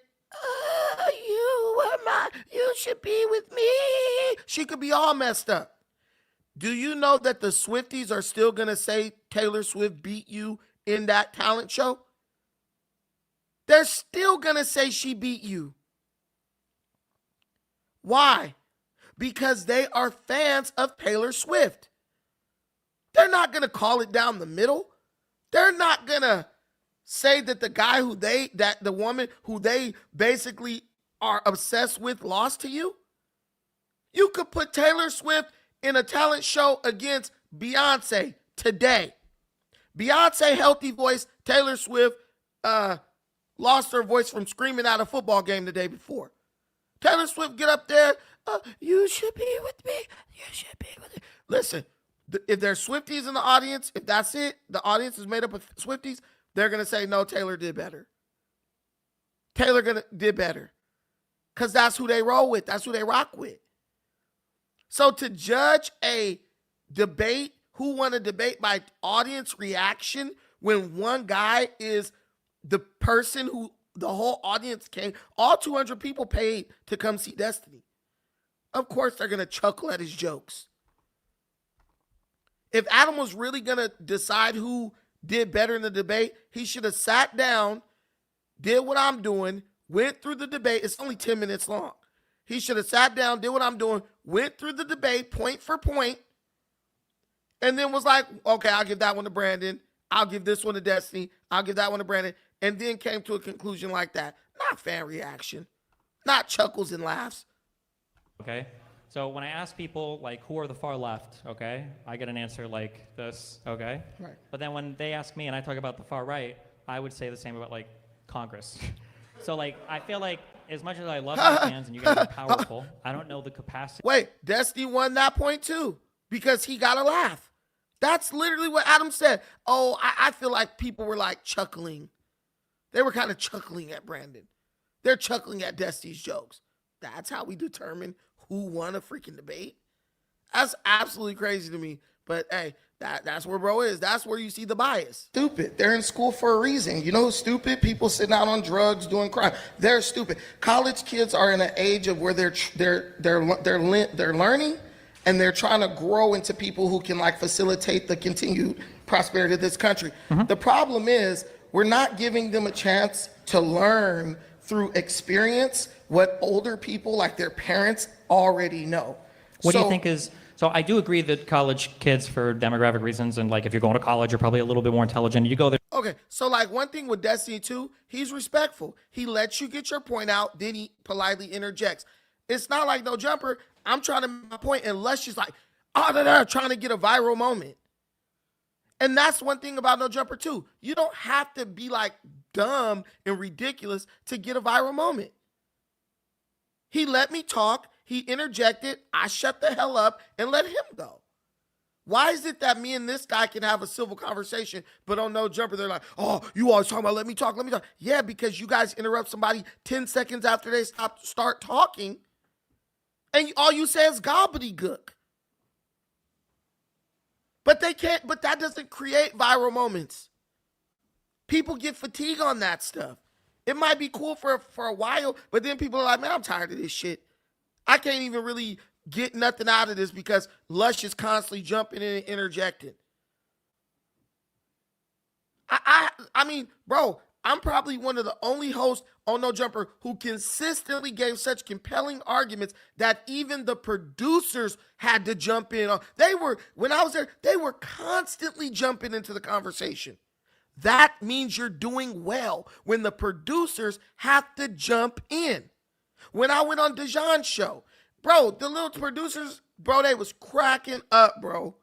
you should be with me. She could be all messed up. Do you know that the Swifties are still going to say Taylor Swift beat you in that talent show? They're still going to say she beat you. Why? Because they are fans of Taylor Swift. They're not going to call it down the middle. They're not going to say that the woman who they basically are obsessed with lost to you. You could put Taylor Swift in a talent show against Beyonce today. Beyonce, healthy voice, Taylor Swift lost her voice from screaming at a football game the day before. Taylor Swift get up there, you should be with me. You should be with me. Listen, if there's Swifties in the audience, if that's it, the audience is made up of Swifties, they're going to say, no, Taylor did better. Taylor did better. Because that's who they roll with. That's who they rock with. So to judge a debate, who won a debate by audience reaction, when one guy is the person who the whole audience came, all 200 people paid to come see Destiny. Of course they're going to chuckle at his jokes. If Adam was really going to decide who did better in the debate, he should have sat down, did what I'm doing, went through the debate. It's only 10 minutes long. He should have sat down, did what I'm doing, went through the debate point for point, and then was like, okay, I'll give that one to Brandon. I'll give this one to Destiny. I'll give that one to Brandon. And then came to a conclusion like that. Not fan reaction. Not chuckles and laughs. Okay? So when I ask people, like, who are the far left, okay, I get an answer like this, okay? Right. But then when they ask me and I talk about the far right, I would say the same about, like, Congress. So, like, I feel like as much as I love my fans and you guys are powerful, I don't know the capacity. Wait, Destiny won that point too because he got a laugh. That's literally what Adam said. Oh, I feel like people were like chuckling. They were kind of chuckling at Brandon. They're chuckling at Destiny's jokes. That's how we determine who won a freaking debate. That's absolutely crazy to me. But hey, that's where bro is. That's where you see the bias. Stupid. They're in school for a reason. You know who's stupid? People sitting out on drugs, doing crime. They're stupid. College kids are in an age of where they're learning and they're trying to grow into people who can like facilitate the continued prosperity of this country. Mm-hmm. The problem is we're not giving them a chance to learn through experience what older people like their parents already know. What do you think is... So I do agree that college kids, for demographic reasons, and like if you're going to college, you're probably a little bit more intelligent. You go there. Okay, so like one thing with Destiny 2, he's respectful. He lets you get your point out, then he politely interjects. It's not like No Jumper, I'm trying to make my point, and Lush is like, trying to get a viral moment. And that's one thing about No Jumper too. You don't have to be like dumb and ridiculous to get a viral moment. He let me talk. He interjected. I shut the hell up and let him go. Why is it that me and this guy can have a civil conversation, but on No Jumper, they're like, oh, you always talking about let me talk, let me talk. Yeah, because you guys interrupt somebody 10 seconds after they start talking, and all you say is gobbledygook. But they can't, but that doesn't create viral moments. People get fatigue on that stuff. It might be cool for a while, but then people are like, man, I'm tired of this shit. I can't even really get nothing out of this because Lush is constantly jumping in and interjecting. I mean, bro, I'm probably one of the only hosts on No Jumper who consistently gave such compelling arguments that even the producers had to jump in. When I was there, they were constantly jumping into the conversation. That means you're doing well when the producers have to jump in. When I went on Dejan's show, bro, the little producers, bro, they was cracking up, bro.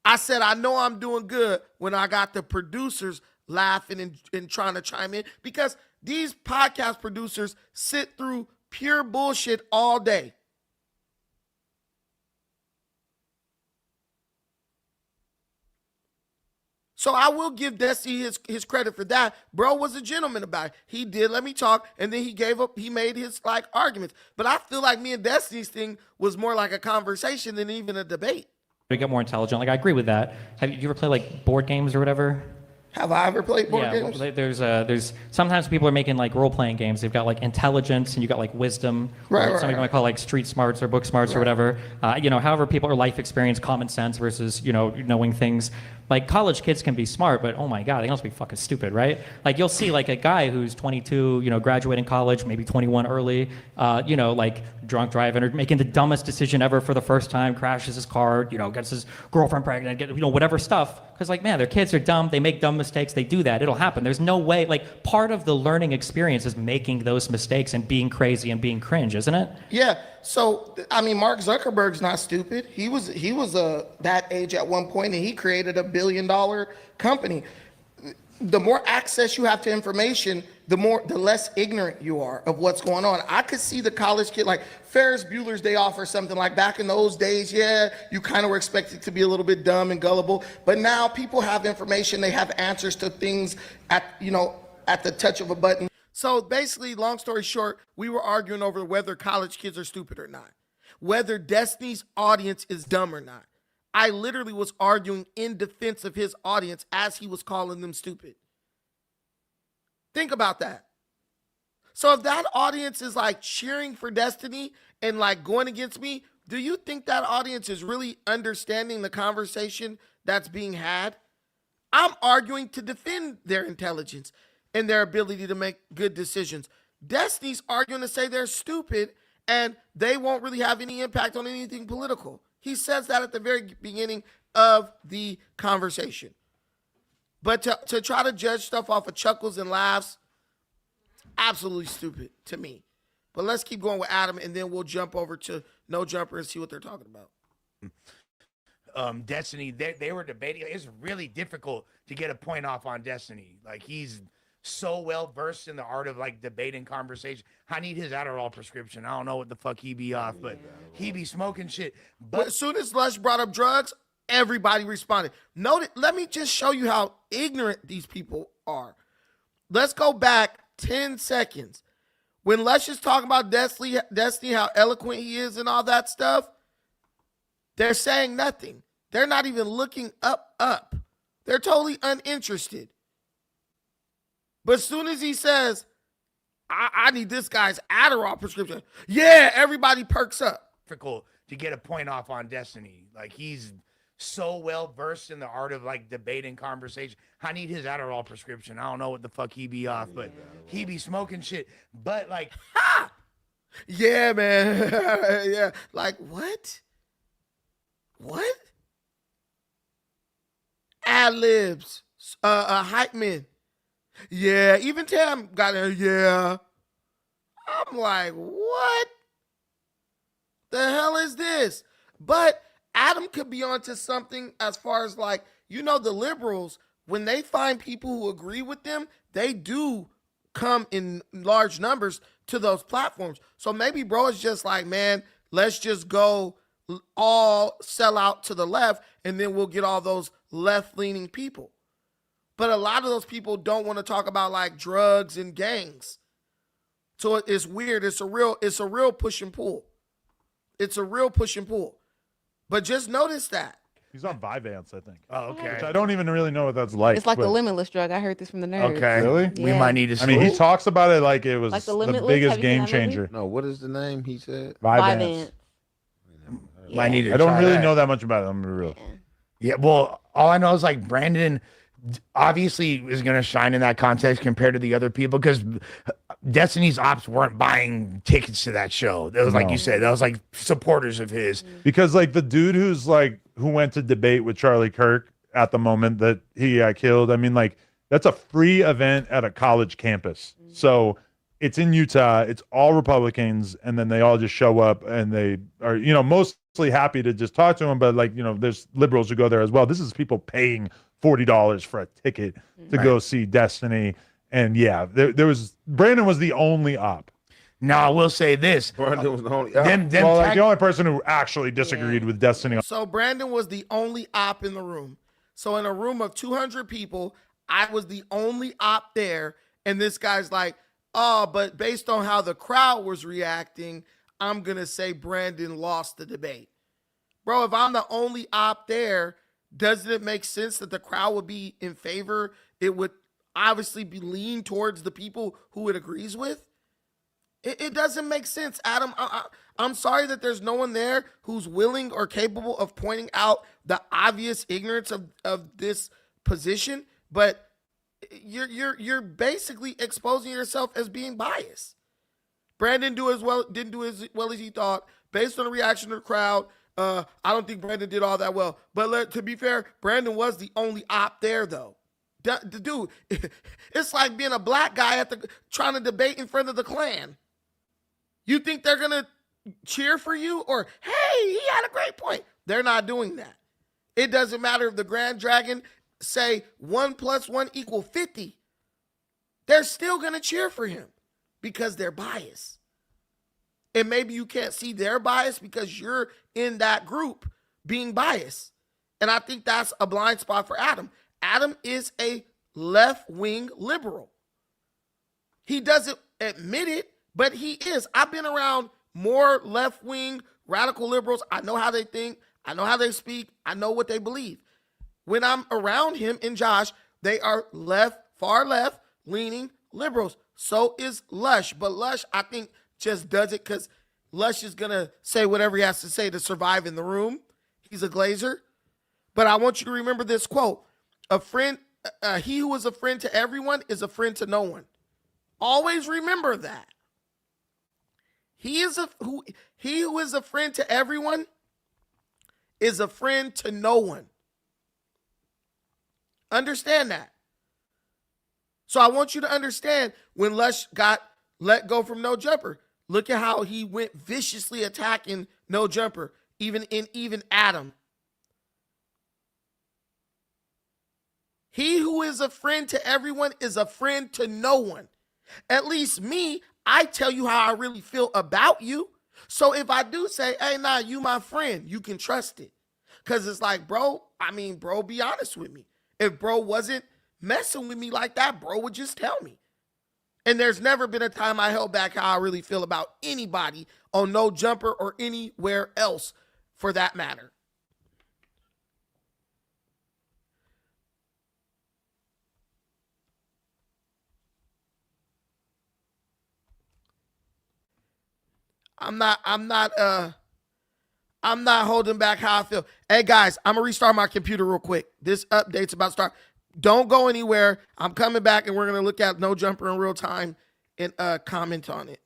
I said, I know I'm doing good when I got the producers laughing and trying to chime in because these podcast producers sit through pure bullshit all day. So I will give Destiny his credit for that. Bro was a gentleman about it. He did let me talk, and then he made his like arguments. But I feel like me and Destiny's thing was more like a conversation than even a debate. We get more intelligent. Like I agree with that. Have you ever played like board games or whatever? Have I ever played board games? There's sometimes people are making like role-playing games. They've got like intelligence and you got like wisdom. Right. Some people might call like street smarts or book smarts or whatever. However people are life experience, common sense versus, knowing things. Like college kids can be smart, but oh my God, they can also be fucking stupid, right? Like you'll see like a guy who's 22, graduating college, maybe 21 early, like drunk driving or making the dumbest decision ever for the first time, crashes his car, gets his girlfriend pregnant, whatever stuff. Because like, man, their kids are dumb. They make dumb mistakes. They do that. It'll happen. There's no way, like part of the learning experience is making those mistakes and being crazy and being cringe, isn't it? Yeah. So, I mean, Mark Zuckerberg's not stupid. He was that age at one point and he created $1 billion company. the more access you have to information, the less ignorant you are of what's going on. I could see the college kid, like Ferris Bueller's Day Off or something, like back in those days, yeah, you kind of were expected to be a little bit dumb and gullible, but now people have information, they have answers to things at the touch of a button. So basically, long story short, we were arguing over whether college kids are stupid or not, whether Destiny's audience is dumb or not. I literally was arguing in defense of his audience as he was calling them stupid. Think about that. So if that audience is like cheering for Destiny and like going against me, do you think that audience is really understanding the conversation that's being had? I'm arguing to defend their intelligence and their ability to make good decisions. Destiny's arguing to say they're stupid and they won't really have any impact on anything political. He says that at the very beginning of the conversation. But to try to judge stuff off of chuckles and laughs, absolutely stupid to me. But let's keep going with Adam, and then we'll jump over to No Jumper and see what they're talking about. Destiny, they were debating. It's really difficult to get a point off on Destiny. Like, he's so well versed in the art of like debating conversation. I need his Adderall prescription. I don't know what the fuck he be off, but he be smoking shit. But as soon as Lush brought up drugs, everybody responded. Let me just show you how ignorant these people are. Let's go back 10 seconds. When Lush is talking about Destiny, how eloquent he is and all that stuff, they're saying nothing. They're not even looking up. They're totally uninterested. But as soon as he says, I need this guy's Adderall prescription, yeah, everybody perks up. Difficult to get a point off on Destiny. Like, he's so well versed in the art of like debating conversation. I need his Adderall prescription. I don't know what the fuck he be off, but he be smoking shit. But like, yeah, man. Yeah. Like, what? Ad-libs. Hype men. Yeah, even Tam got it. Yeah. I'm like, what the hell is this? But Adam could be onto something as far as like, the liberals, when they find people who agree with them, they do come in large numbers to those platforms. So maybe bro is just like, man, let's just go all sell out to the left and then we'll get all those left-leaning people. But a lot of those people don't want to talk about like drugs and gangs. So it's weird. It's a real push and pull. It's a real push and pull. But just notice that. He's on Vyvanse, I think. oh, okay. Which I don't even really know what that's like. It's like the but- limitless drug. I heard this from the nerds. Okay. Really? We Yeah. might need to. I mean, he talks about it like it was Like the the Limitless. biggest Have you seen game that movie? changer. No, what is the name he said? Vyvanse. Might need to I don't try really that. know that much about it. I'm gonna be real. Yeah, well, all I know is like Brandon obviously is going to shine in that context compared to the other people because Destiny's ops weren't buying tickets to that show. That was like No. you said, that was like supporters of his. Because like the dude who went to debate with Charlie Kirk at the moment that he got killed. I mean, like that's a free event at a college campus. So it's in Utah. It's all Republicans, and then they all just show up and they are, mostly happy to just talk to him. But like, there's liberals who go there as well. This is people paying $40 for a ticket to go see Destiny. And yeah, there was Brandon was the only op. Now I will say this: Brandon was the only. the only person who actually disagreed with Destiny. So Brandon was the only op in the room. So in a room of 200 people, I was the only op there. And this guy's like, oh, but based on how the crowd was reacting, I'm going to say Brandon lost the debate. Bro, if I'm the only op there, doesn't it make sense that the crowd would be in favor? It would obviously be lean towards the people who it agrees with. It doesn't make sense, Adam. I'm sorry that there's no one there who's willing or capable of pointing out the obvious ignorance of this position, but you're basically exposing yourself as being biased. Brandon didn't do as well as he thought. Based on the reaction of the crowd, I don't think Brandon did all that well. But to be fair, Brandon was the only op there, though. Dude, it's like being a black guy trying to debate in front of the Klan. You think they're going to cheer for you? Or, hey, he had a great point. They're not doing that. It doesn't matter if the Grand Dragon say 1 + 1 = 50, they're still going to cheer for him because they're biased. And maybe you can't see their bias because you're in that group being biased. And I think that's a blind spot for Adam. Adam is a left-wing liberal. He doesn't admit it, but he is. I've been around more left-wing radical liberals. I know how they think. I know how they speak. I know what they believe. When I'm around him and Josh, they are left, far left, leaning liberals. So is Lush. But Lush, I think, just does it because Lush is going to say whatever he has to say to survive in the room. He's a glazer. But I want you to remember this quote. A friend, he who is a friend to everyone is a friend to no one. Always remember that. He who is a friend to everyone is a friend to no one. Understand that. So I want you to understand when Lush got let go from No Jumper, look at how he went viciously attacking No Jumper, even Adam. He who is a friend to everyone is a friend to no one. At least me, I tell you how I really feel about you. So if I do say, hey, nah, you my friend, you can trust it. Because it's like, bro, be honest with me. If bro wasn't messing with me like that, bro would just tell me. And there's never been a time I held back how I really feel about anybody on No Jumper or anywhere else for that matter. I'm not holding back how I feel. Hey guys, I'm gonna restart my computer real quick. This update's about to start. Don't go anywhere. I'm coming back and we're gonna look at No Jumper in real time and comment on it.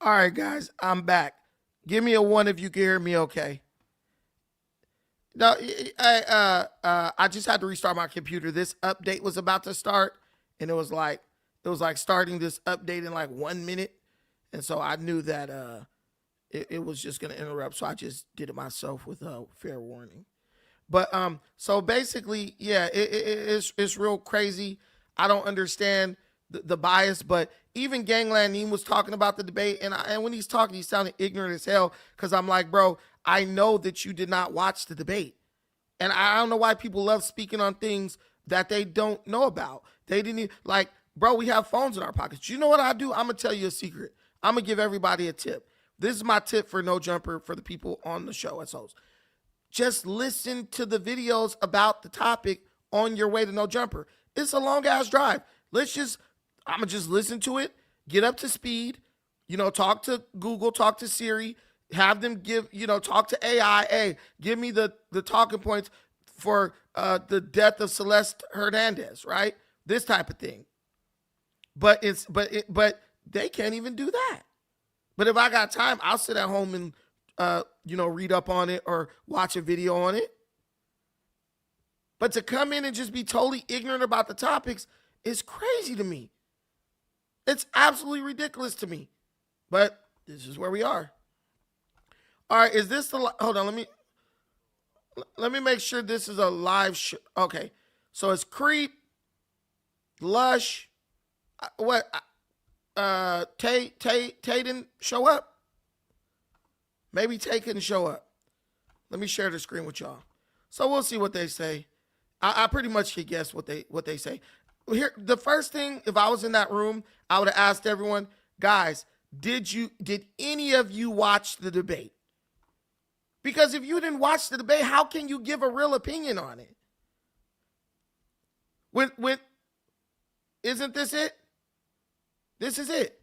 All right, guys, I'm back. Give me a 1 if you can hear me okay. No, I just had to restart my computer. This update was about to start, and it was like starting this update in like 1 minute, and so I knew that it was just gonna interrupt, so I just did it myself with a fair warning. But so basically, yeah, it's real crazy. I don't understand the bias, but even Gangland Neem was talking about the debate, and when he's talking, he's sounding ignorant as hell. Because I'm like, bro, I know that you did not watch the debate, and I don't know why people love speaking on things that they don't know about. They didn't like, bro. We have phones in our pockets. You know what I do? I'm gonna tell you a secret. I'm gonna give everybody a tip. This is my tip for No Jumper for the people on the show as hosts. Just listen to the videos about the topic on your way to No Jumper. It's a long ass drive. I'm going to just listen to it, get up to speed, talk to Google, talk to Siri, have them talk to AI. Hey, give me the talking points for the death of Celeste Hernandez, right? This type of thing. But they can't even do that. But if I got time, I'll sit at home and read up on it or watch a video on it. But to come in and just be totally ignorant about the topics is crazy to me. It's absolutely ridiculous to me. But this is where we are. All right, is this the hold on, let me make sure this is a live show. Okay. So it's Creep, Lush, Tay didn't show up. Maybe Tay couldn't show up. Let me share the screen with y'all. So we'll see what they say. I pretty much could guess what they say. Here, the first thing, if I was in that room, I would have asked everyone, guys, did any of you watch the debate? Because if you didn't watch the debate, how can you give a real opinion on it? When isn't this it? This is it.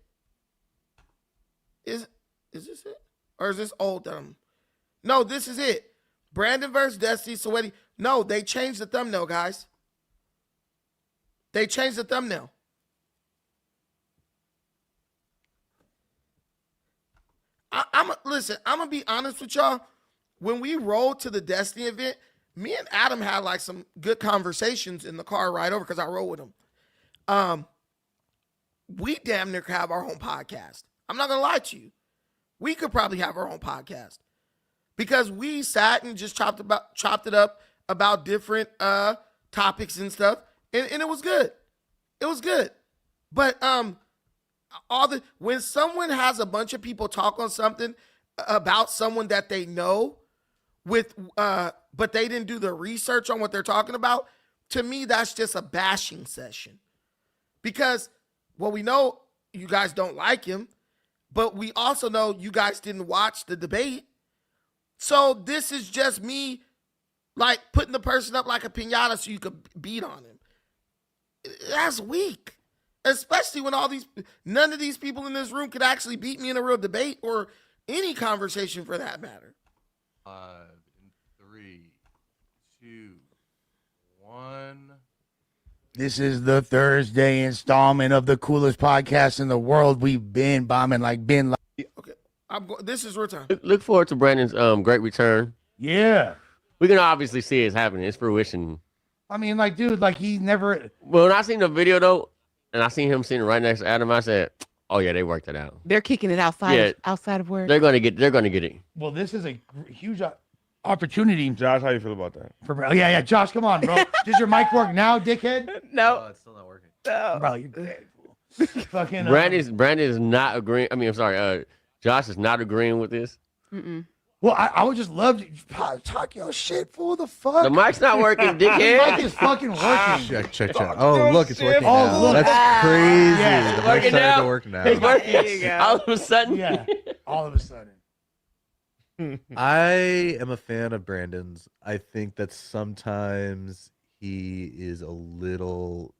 Is this it? Or is this old? No, this is it. Brandon versus Destiny Sweaty. No, they changed the thumbnail, guys. They changed the thumbnail. Listen, I'm going to be honest with y'all. When we rolled to the Destiny event, me and Adam had like some good conversations in the car ride over because I rode with him. We damn near could have our own podcast. I'm not going to lie to you. We could probably have our own podcast because we sat and just chopped it up about different topics and stuff, and it was good. It was good. But when someone has a bunch of people talk on something about someone that they know but they didn't do the research on what they're talking about, to me that's just a bashing session. Because we know you guys don't like him, but we also know you guys didn't watch the debate. So this is just me like putting the person up like a piñata so you could beat on him. That's weak. Especially when none of these people in this room could actually beat me in a real debate or any conversation for that matter. 3, 2, 1. This is the Thursday installment of the coolest podcast in the world. We've been bombing like Ben. Okay, this is your time. Look forward to Brandon's great return. Yeah. We can obviously see it's happening. It's fruition. I mean, like, dude, like he never. Well, when I seen the video though, and I seen him sitting right next to Adam, I said, "Oh yeah, they worked it out. They're kicking it outside. Yeah. Outside of work. They're gonna get it." Well, this is a huge opportunity. Josh, how you feel about that? Yeah, Josh, come on, bro. Does your mic work now, dickhead? No. It's still not working. Bro, you're dead. Fucking. Brandon is not agreeing. I mean, I'm sorry. Josh is not agreeing with this. Mm-mm. Well, I would just love to talk your shit for the fuck. The mic's not working, The mic dickhead. is fucking working. Check. Oh, look, it's working Oh, now. look. That's crazy. Yeah, The it's mic's working starting now. to work now. It's working. There you go. All of a sudden. Yeah, all of a sudden. I am a fan of Brandon's. I think that sometimes he is a little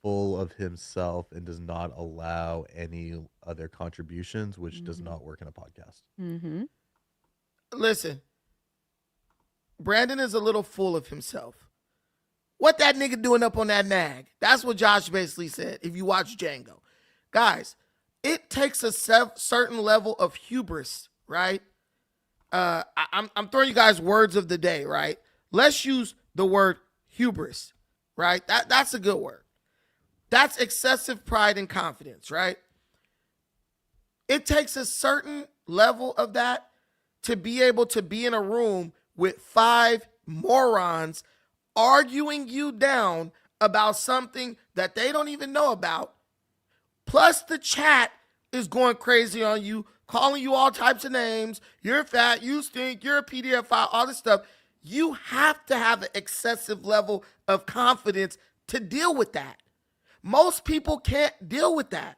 full of himself and does not allow any other contributions, which does not work in a podcast. Mm-hmm. Listen, Brandon is a little full of himself. What that nigga doing up on that nag? That's what Josh basically said. If you watch Django, guys, it takes a certain level of hubris, right? I'm throwing you guys words of the day, right? Let's use the word hubris, right? That's a good word. That's excessive pride and confidence, right? It takes a certain level of that to be able to be in a room with 5 morons arguing you down about something that they don't even know about. Plus the chat is going crazy on you, calling you all types of names. You're fat, you stink, you're a PDF file, all this stuff. You have to have an excessive level of confidence to deal with that. Most people can't deal with that.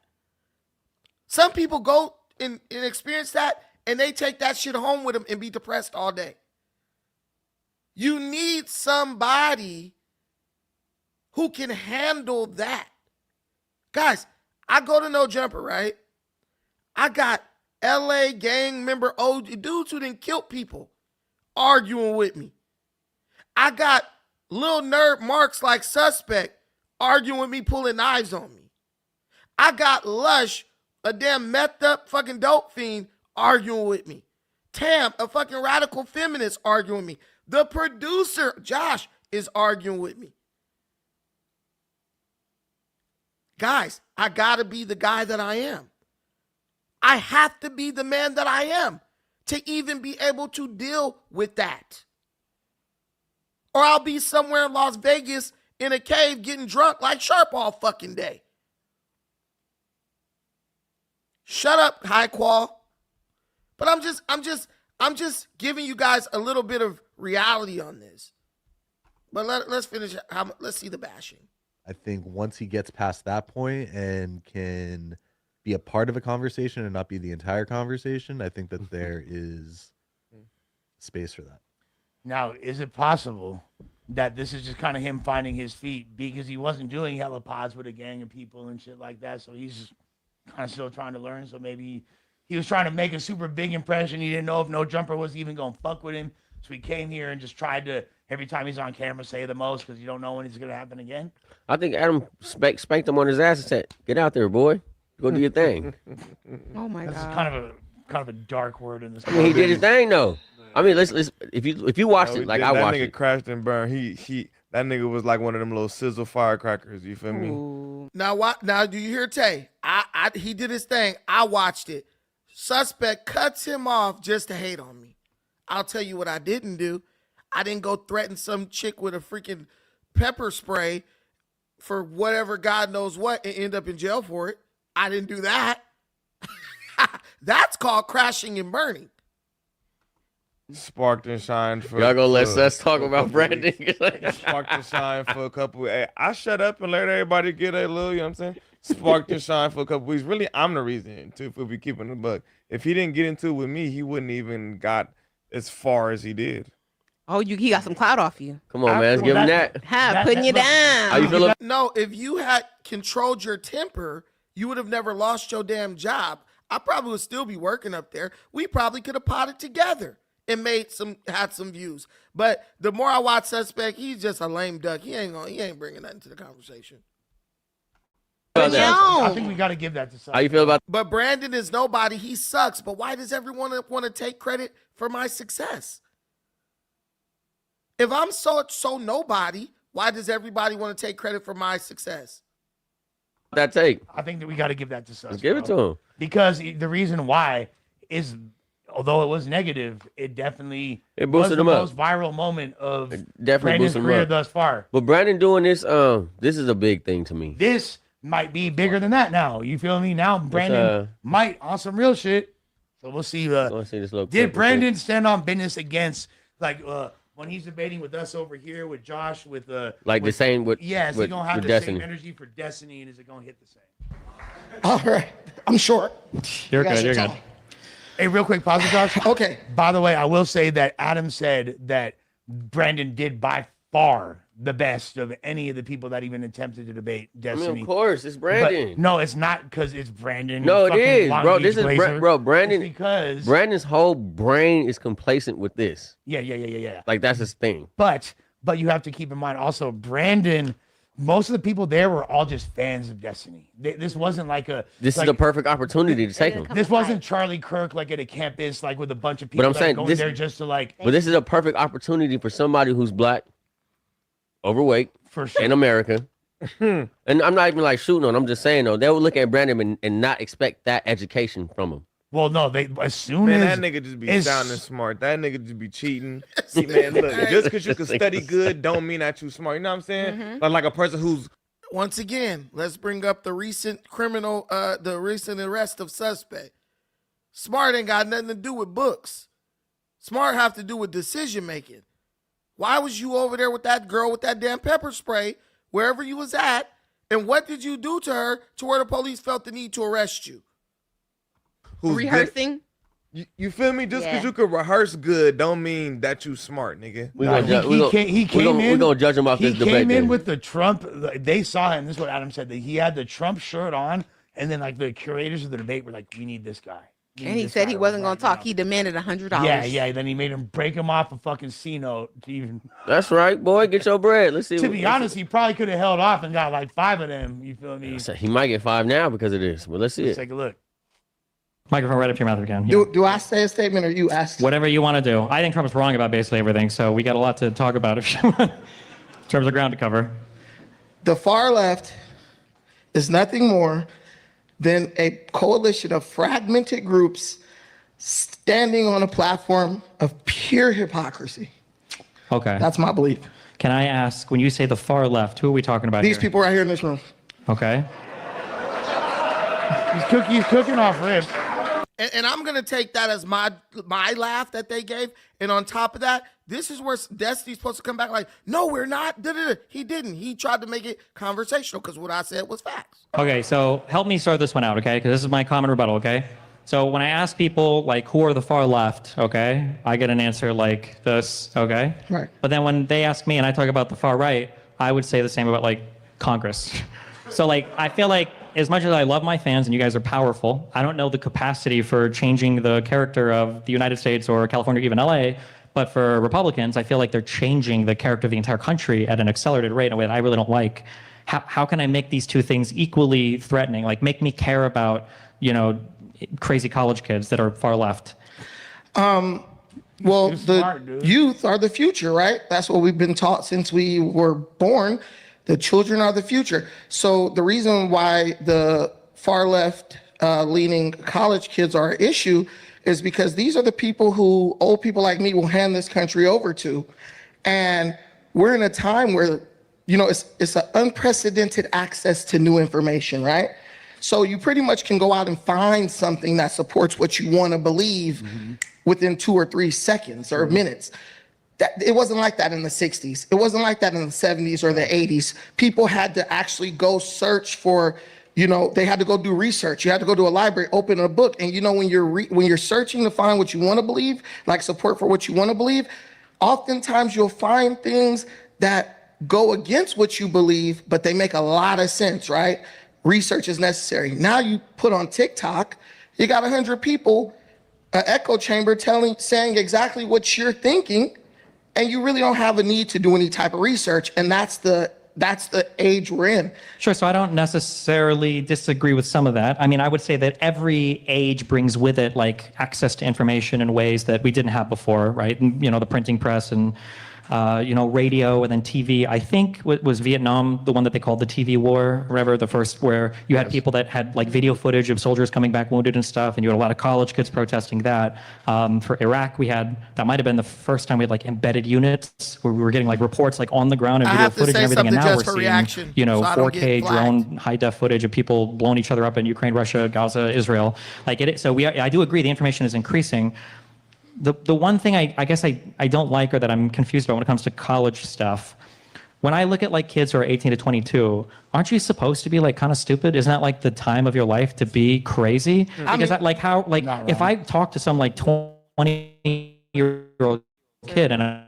Some people go and experience that and they take that shit home with them and be depressed all day. You need somebody who can handle that. Guys, I go to No Jumper, right? I got LA gang member OG dudes who done killed people arguing with me. I got little nerd marks like Suspect arguing with me, pulling knives on me. I got Lush, a damn methed up fucking dope fiend, arguing with me. Tam, a fucking radical feminist, arguing with me. The producer, Josh, is arguing with me. Guys, I got to be the guy that I am. I have to be the man that I am to even be able to deal with that. Or I'll be somewhere in Las Vegas in a cave getting drunk like Sharp all fucking day. Shut up, High Qual. But I'm just giving you guys a little bit of reality on this. But let's finish. Let's see the bashing. I think once he gets past that point and can be a part of a conversation and not be the entire conversation, I think that there is space for that. Now, is it possible that this is just kind of him finding his feet because he wasn't doing hella pods with a gang of people and shit like that, so he's just kind of still trying to learn, so maybe he was trying to make a super big impression. He didn't know if No Jumper was even going to fuck with him, so he came here and just tried to, every time he's on camera, say the most because you don't know when it's going to happen again? I think Adam spanked him on his ass and said, "Get out there, boy. Go do your thing." Oh my That's god. kind of a dark word in this. I mean, he did his thing though. I mean, let's if you watched it like I watched that nigga it. crashed and burned. He that nigga was like one of them little sizzle firecrackers. You feel me? Ooh. Now what? Now do you hear Tay? He did his thing. I watched it. Suspect cuts him off just to hate on me. I'll tell you what I didn't do. I didn't go threaten some chick with a freaking pepper spray for whatever God knows what and end up in jail for it. I didn't do that. That's called crashing and burning. Sparked and shined for. Y'all gonna let for- us talk for a about couple Brandon? weeks. Sparked and shined for a couple. Hey, I shut up and let everybody get a little. You know what I'm saying? Sparked and shined for a couple weeks. Really, I'm the reason too. If we keeping the buck, if he didn't get into it with me, he wouldn't even got as far as he did. Oh, he got some clout off you. Come on, man. Let's give him that. Putting you look, down. How you feel about No, if you had controlled your temper, you would have never lost your damn job. I probably would still be working up there. We probably could have potted together and had some views. But the more I watch Suspect, he's just a lame duck. He ain't bringing nothing to the conversation. that? I think we got to give that to How you feel about But Brandon is nobody. He sucks. But why does everyone want to take credit for my success? If I'm so nobody, why does everybody want to take credit for my success? that take? I think that we got to give that to Sus. Let's give it bro. to him. Because the reason why is, although it was negative, it definitely It was boosted the him up. most viral moment of Definitely Brandon's boosted him career up. thus far. But Brandon doing this, this is a big thing to me. This might be bigger than that now. You feel me? Now Brandon might on some real shit. So we'll see. Let's see this little Did clip. Brandon stand on business against when he's debating with us over here with Josh with Like the same with yeah, is he with, gonna have with the Destiny. same energy for Destiny and is it gonna hit the same? All right. I'm short. You're You guys good. You're should good. talk. Hey, real quick, pause it, Josh. Okay. By the way, I will say that Adam said that Brandon did by far the best of any of the people that even attempted to debate I Destiny. mean, of course, it's But Brandon. no, it's not because it's Brandon. No, it fucking is, Long bro. Beach This is Blazer. bro. Brandon. It's because Brandon's whole brain is complacent with this. yeah. Like that's his thing. But you have to keep in mind also Brandon. Most of the people there were all just fans of Destiny. This wasn't like a. This like, is the perfect opportunity to take him. This wasn't Charlie Kirk like at a campus like with a bunch of people I'm that saying are going this- there just to like But this is a perfect opportunity for somebody who's black, overweight, for sure. in America. And I'm not even like shooting on. I'm just saying though, they would look at Brandon and not expect that education from him. Well, no, they as soon Man, as that nigga just be it's- sounding smart. That nigga just be cheating. See, man, look, just because you can study good don't mean that you smart. You know what I'm saying? Like a person who's Once again, let's bring up the recent the recent arrest of Suspect. Smart ain't got nothing to do with books. Smart have to do with decision making. Why was you over there with that girl with that damn pepper spray wherever you was at? And what did you do to her to where the police felt the need to arrest you? who's good. Rehearsing. You feel me? Just because Yeah. you can rehearse good don't mean that you smart, nigga. We Nah, gonna ju- we he gonna- came, he we came gonna- in. We're gonna judge him off He this debate. came in then. with the Trump. They saw him. This is what Adam said. That he had the Trump shirt on, and then like the curators of the debate were like, "We need this guy." We And need he this said guy he right wasn't going to talk. now." He demanded $100. Yeah. Then he made him break him off a fucking C note to even. That's right, boy. Get your bread. Let's see. To be honest, he probably could have held off and got like 5 of them. You feel me? he might get 5 now because of this. But let's see Let's it. take a look. Microphone right up to your mouth again. Yeah. Do I say a statement or you ask? Whatever you want to do. I think Trump's wrong about basically everything, so we got a lot to talk about if you want, in terms of ground to cover. The far left is nothing more than a coalition of fragmented groups standing on a platform of pure hypocrisy. Okay. That's my belief. Can I ask, when you say the far left, who are we talking about These here? people right here in this room. Okay. He's cooking off ribs. And I'm gonna take that as my laugh that they gave. And on top of that, this is where Destiny's supposed to come back like, no, we're not. Da-da-da. He didn't. He tried to make it conversational because what I said was facts. Okay, so help me start this one out, okay? Because this is my common rebuttal, okay? So when I ask people, like, who are the far left, okay? I get an answer like this, okay? Right. But then when they ask me and I talk about the far right, I would say the same about, like, Congress. So, like, I feel like as much as I love my fans and you guys are powerful, I don't know the capacity for changing the character of the United States or California or even LA. But for Republicans, I feel like they're changing the character of the entire country at an accelerated rate in a way that I really don't like. How can I make these two things equally threatening? Like, make me care about, you know, crazy college kids that are far left. Well, You're the smart, dude. youth are the future, right? That's what we've been taught since we were born. The children are the future. So the reason why the far left leaning college kids are an issue is because these are the people who old people like me will hand this country over to. And we're in a time where, you know, it's an unprecedented access to new information, right? So you pretty much can go out and find something that supports what you want to believe within 2 or 3 seconds or minutes. It wasn't like that in the 60s. It wasn't like that in the 70s or the 80s. People had to actually go search for, you know, they had to go do research. You had to go to a library, open a book. And you know, when you're searching to find what you want to believe, like support for what you want to believe, oftentimes you'll find things that go against what you believe, but they make a lot of sense, right? Research is necessary. Now you put on TikTok, you got 100 people, an echo chamber saying exactly what you're thinking, and you really don't have a need to do any type of research. And that's the age we're in. Sure, so I don't necessarily disagree with some of that. I mean, I would say that every age brings with it like access to information in ways that we didn't have before, right? And, you know, the printing press and you know, radio and then TV. I think was Vietnam the one that they called the TV war, whatever, the first where you had people that had like video footage of soldiers coming back wounded and stuff, and you had a lot of college kids protesting that. For Iraq, that might have been the first time we had like embedded units where we were getting like reports like on the ground and I video have to footage say and everything. And something now just we're for seeing, reaction, you know, so I don't 4K get flagged. drone high def footage of people blowing each other up in Ukraine, Russia, Gaza, Israel. Like I do agree the information is increasing. The one thing I guess I don't like or that I'm confused about when it comes to college stuff, when I look at like kids who are 18 to 22, aren't you supposed to be like kind of stupid? Isn't that like the time of your life to be crazy? Because if I talk to some like 20-year-old kid and I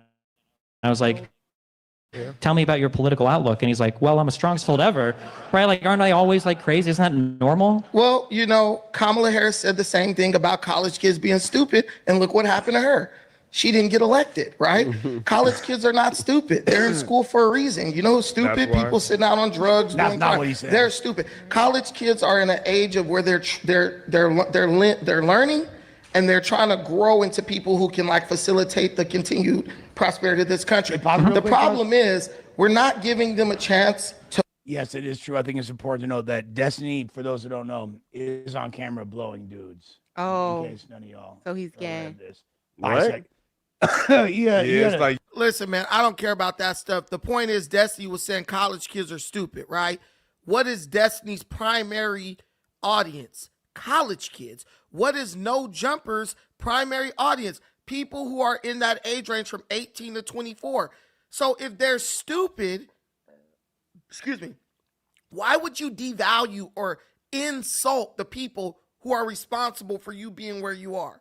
was like, tell me about your political outlook, and he's like, well, I'm the strongest ever, right? Like, aren't I always like crazy? Isn't that normal? Well, you know, Kamala Harris said the same thing about college kids being stupid, and look what happened to her. She didn't get elected, right? College kids are not stupid. They're in school for a reason. You know who's stupid? That's why. People sitting out on drugs. That's doing not crime. what he said. They're stupid. College kids are in an age of where they're learning, and they're trying to grow into people who can like facilitate the continued prosperity of this country. The problem is we're not giving them a chance to. Yes, it is true. I think it's important to know that Destiny, for those who don't know, is on camera blowing dudes. Oh, In case none of y'all so he's are aware gay. of this. What? Yeah, it's like Listen, man, I don't care about that stuff. The point is, Destiny was saying college kids are stupid, right? What is Destiny's primary audience? College kids. What is No Jumper's primary audience? People who are in that age range from 18 to 24. So if they're stupid, excuse me, why would you devalue or insult the people who are responsible for you being where you are?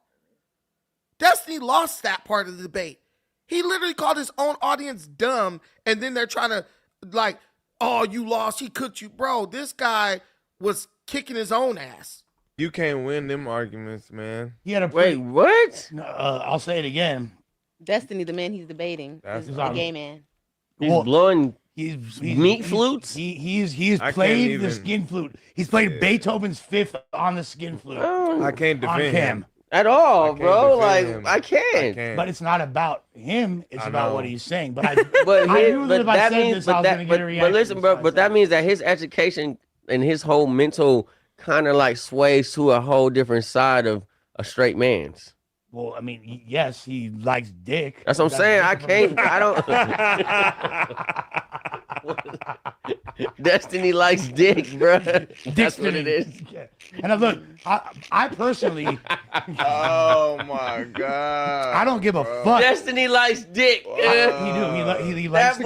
Destiny lost that part of the debate. He literally called his own audience dumb, and then they're trying to like, oh, you lost, he cooked you. Bro, this guy was kicking his own ass. you can't win them arguments, man. He had a Wait, what? I'll say it again. Destiny, the man he's debating, That's is on- a gay man. He's Well, blowing He's meat flutes? He's I can't played the even- skin flute. He's played Beethoven's Fifth on the skin flute I can't on defend cam. him. at all, can't bro. defend Like him. I can't. But it's not about him. It's I about know. what he's saying. But I, But I his, knew that but if I that said means, this, I but was that, gonna get a but reaction. listen, bro. But that means that his education and his whole mental kind of like sways to a whole different side of a straight man's. Well, I mean, yes, he likes dick. That's what I'm saying. I can't. I don't. Destiny likes dick, bro. That's what it is. Yeah. And look, I personally, Oh my god. I don't give a fuck. Destiny likes dick. He do. He likes.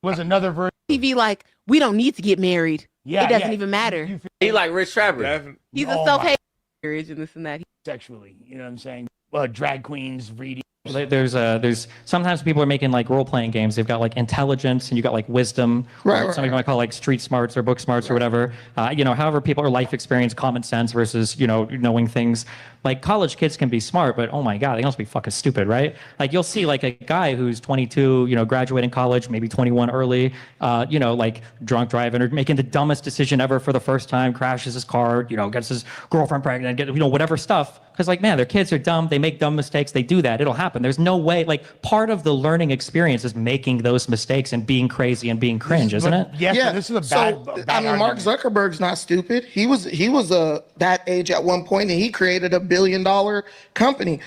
Was another version. TV like, we don't need to get married. Yeah, It doesn't even matter. He like Rich Trapper. He's a Oh self-hate marriage and this and that. Sexually, you know what I'm saying? Drag queens reading. There's sometimes people are making like role playing games. They've got like intelligence and you got like wisdom. Right, Some people might call like street smarts or book smarts or whatever. However people are life experience, common sense versus knowing things. Like college kids can be smart, but oh my god, they must be fucking stupid, right? Like you'll see like a guy who's 22, graduating college, maybe 21 early, like drunk driving or making the dumbest decision ever for the first time, crashes his car, gets his girlfriend pregnant, whatever stuff. Because like, man, their kids are dumb. They make dumb mistakes. They do that. It'll happen. There's no way. Like part of the learning experience is making those mistakes and being crazy and being cringe, isn't it? Yes, Yeah. but this is a So bad I mean, Mark argument. Zuckerberg's not stupid. He was that age at one point, and he created $1 billion company.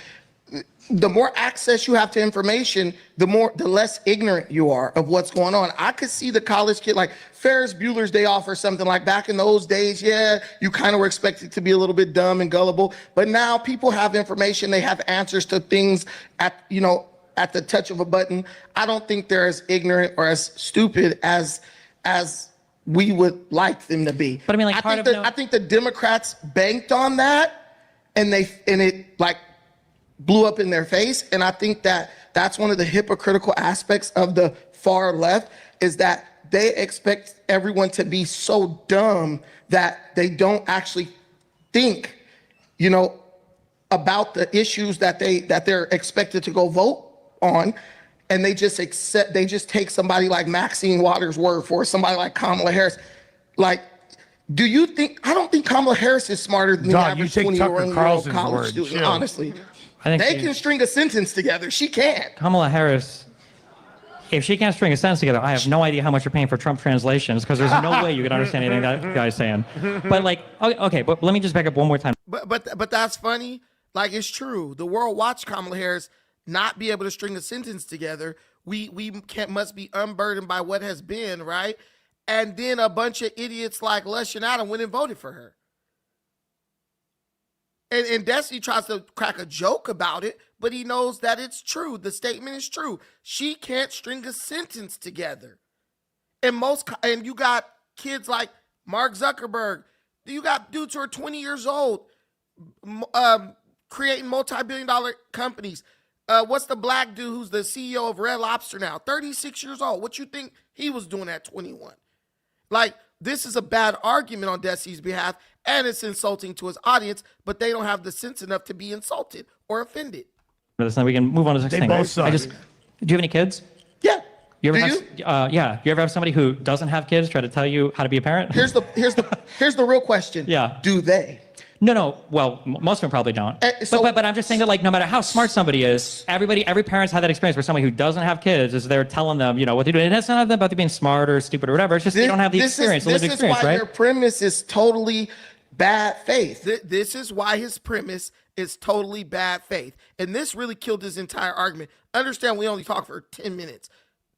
The more access you have to information, the less ignorant you are of what's going on. I could see the college kid like Ferris Bueller's Day Off or something like back in those days. Yeah, you kind of were expected to be a little bit dumb and gullible, but now people have information. They have answers to things at the touch of a button. I don't think they're as ignorant or as stupid as we would like them to be. But I mean, like I think the Democrats banked on that, and it like blew up in their face. And I think that's one of the hypocritical aspects of the far left is that they expect everyone to be so dumb that they don't actually think, about the issues that they're expected to go vote on. And they just take somebody like Maxine Waters' word for it, somebody like Kamala Harris. Like, I don't think Kamala Harris is smarter than the Dog, you average take 21-year-old Tucker Carlson's college word, student, chill. honestly. I think They can string a sentence together. She can't. Kamala Harris, if she can't string a sentence together, I have no idea how much you're paying for Trump translations because there's no way you can understand anything that guy's saying. But like, okay, but let me just back up one more time. But that's funny. Like, it's true. The world watched Kamala Harris not be able to string a sentence together. We must be unburdened by what has been, right? And then a bunch of idiots like Lush and Adam went and voted for her. And Destiny tries to crack a joke about it, but he knows that it's true. The statement is true. She can't string a sentence together. And you got kids like Mark Zuckerberg. You got dudes who are 20 years old, creating multi-billion-dollar companies. What's the black dude who's the CEO of Red Lobster now? 36 years old. What you think he was doing at 21? Like, this is a bad argument on Destiny's behalf, and it's insulting to his audience, but they don't have the sense enough to be insulted or offended. Then we can move on to the next They thing. both suck. Do you have any kids? Yeah. You ever Do have, yeah. You ever have somebody who doesn't have kids try to tell you how to be a parent? Here's the real question. Yeah. Do they? No. Well, most of them probably don't. But I'm just saying that, like, no matter how smart somebody is, every parent's had that experience where somebody who doesn't have kids is there telling them, what they're doing. And it's not about them being smart or stupid or whatever. It's just they don't have the experience, the lived experience, This is why right? your premise is totally bad faith. This is why his premise is totally bad faith. And this really killed his entire argument. Understand, we only talked for 10 minutes.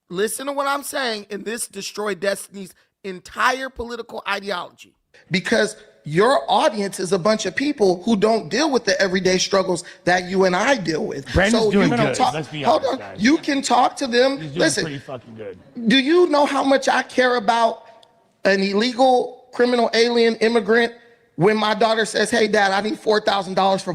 Listen to what I'm saying, and this destroyed Destiny's entire political ideology. Because your audience is a bunch of people who don't deal with the everyday struggles that you and I deal with. Brandon's doing you can good. talk, Let's be hold honest, on. guys. You can talk to them. He's doing Listen, pretty fucking good. do you know how much I care about an illegal criminal alien immigrant when my daughter says, hey, Dad, I need $4,000 for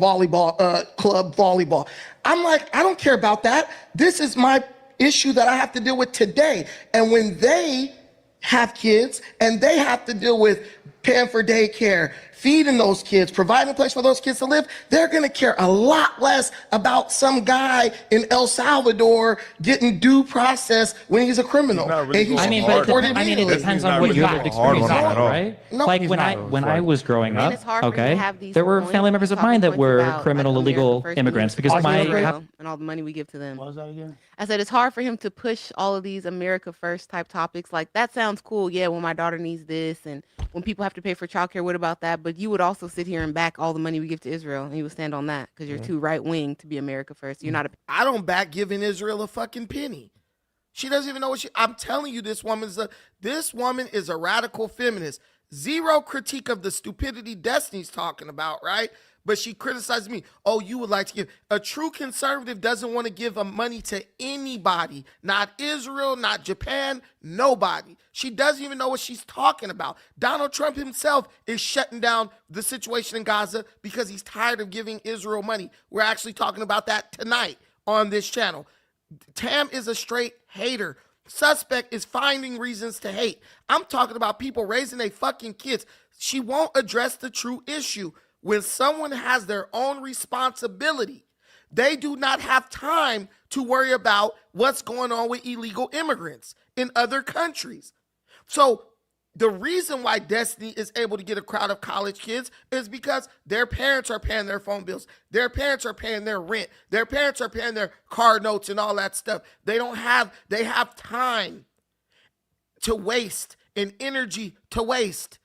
club volleyball? I'm like, I don't care about that. This is my issue that I have to deal with today. And when they have kids and they have to deal with paying for daycare, feeding those kids, providing a place for those kids to live, they're going to care a lot less about some guy in El Salvador getting due process when he's a criminal. not really And he's going I mean, hard deported on it immediately. depends He's on not what really your going lived hard on experience that is, at all. right? No, like he's when not. I was growing And up, it's hard for you to okay, have these there were points, family members of talking mine that points were about, criminal like, America illegal first immigrants being because my Israel and all the money we give to them. What was that again? I said it's hard for him to push all of these America first type topics. Like, that sounds cool. Yeah, when my daughter needs this and when people have have to pay for childcare. What about that? But you would also sit here and back all the money we give to Israel, and you would stand on that because you're too right wing to be America first. You're not a. I don't back giving Israel a fucking penny. She doesn't even know what I'm telling you, this woman is a radical feminist. Zero critique of the stupidity Destiny's talking about, right? But she criticized me. Oh, you would like to give. A true conservative doesn't want to give money to anybody. Not Israel, not Japan, nobody. She doesn't even know what she's talking about. Donald Trump himself is shutting down the situation in Gaza because he's tired of giving Israel money. We're actually talking about that tonight on this channel. Tam is a straight hater. Suspect is finding reasons to hate. I'm talking about people raising their fucking kids. She won't address the true issue. When someone has their own responsibility, they do not have time to worry about what's going on with illegal immigrants in other countries. So the reason why Destiny is able to get a crowd of college kids is because their parents are paying their phone bills. Their parents are paying their rent. Their parents are paying their car notes and all that stuff. They have time to waste and energy to waste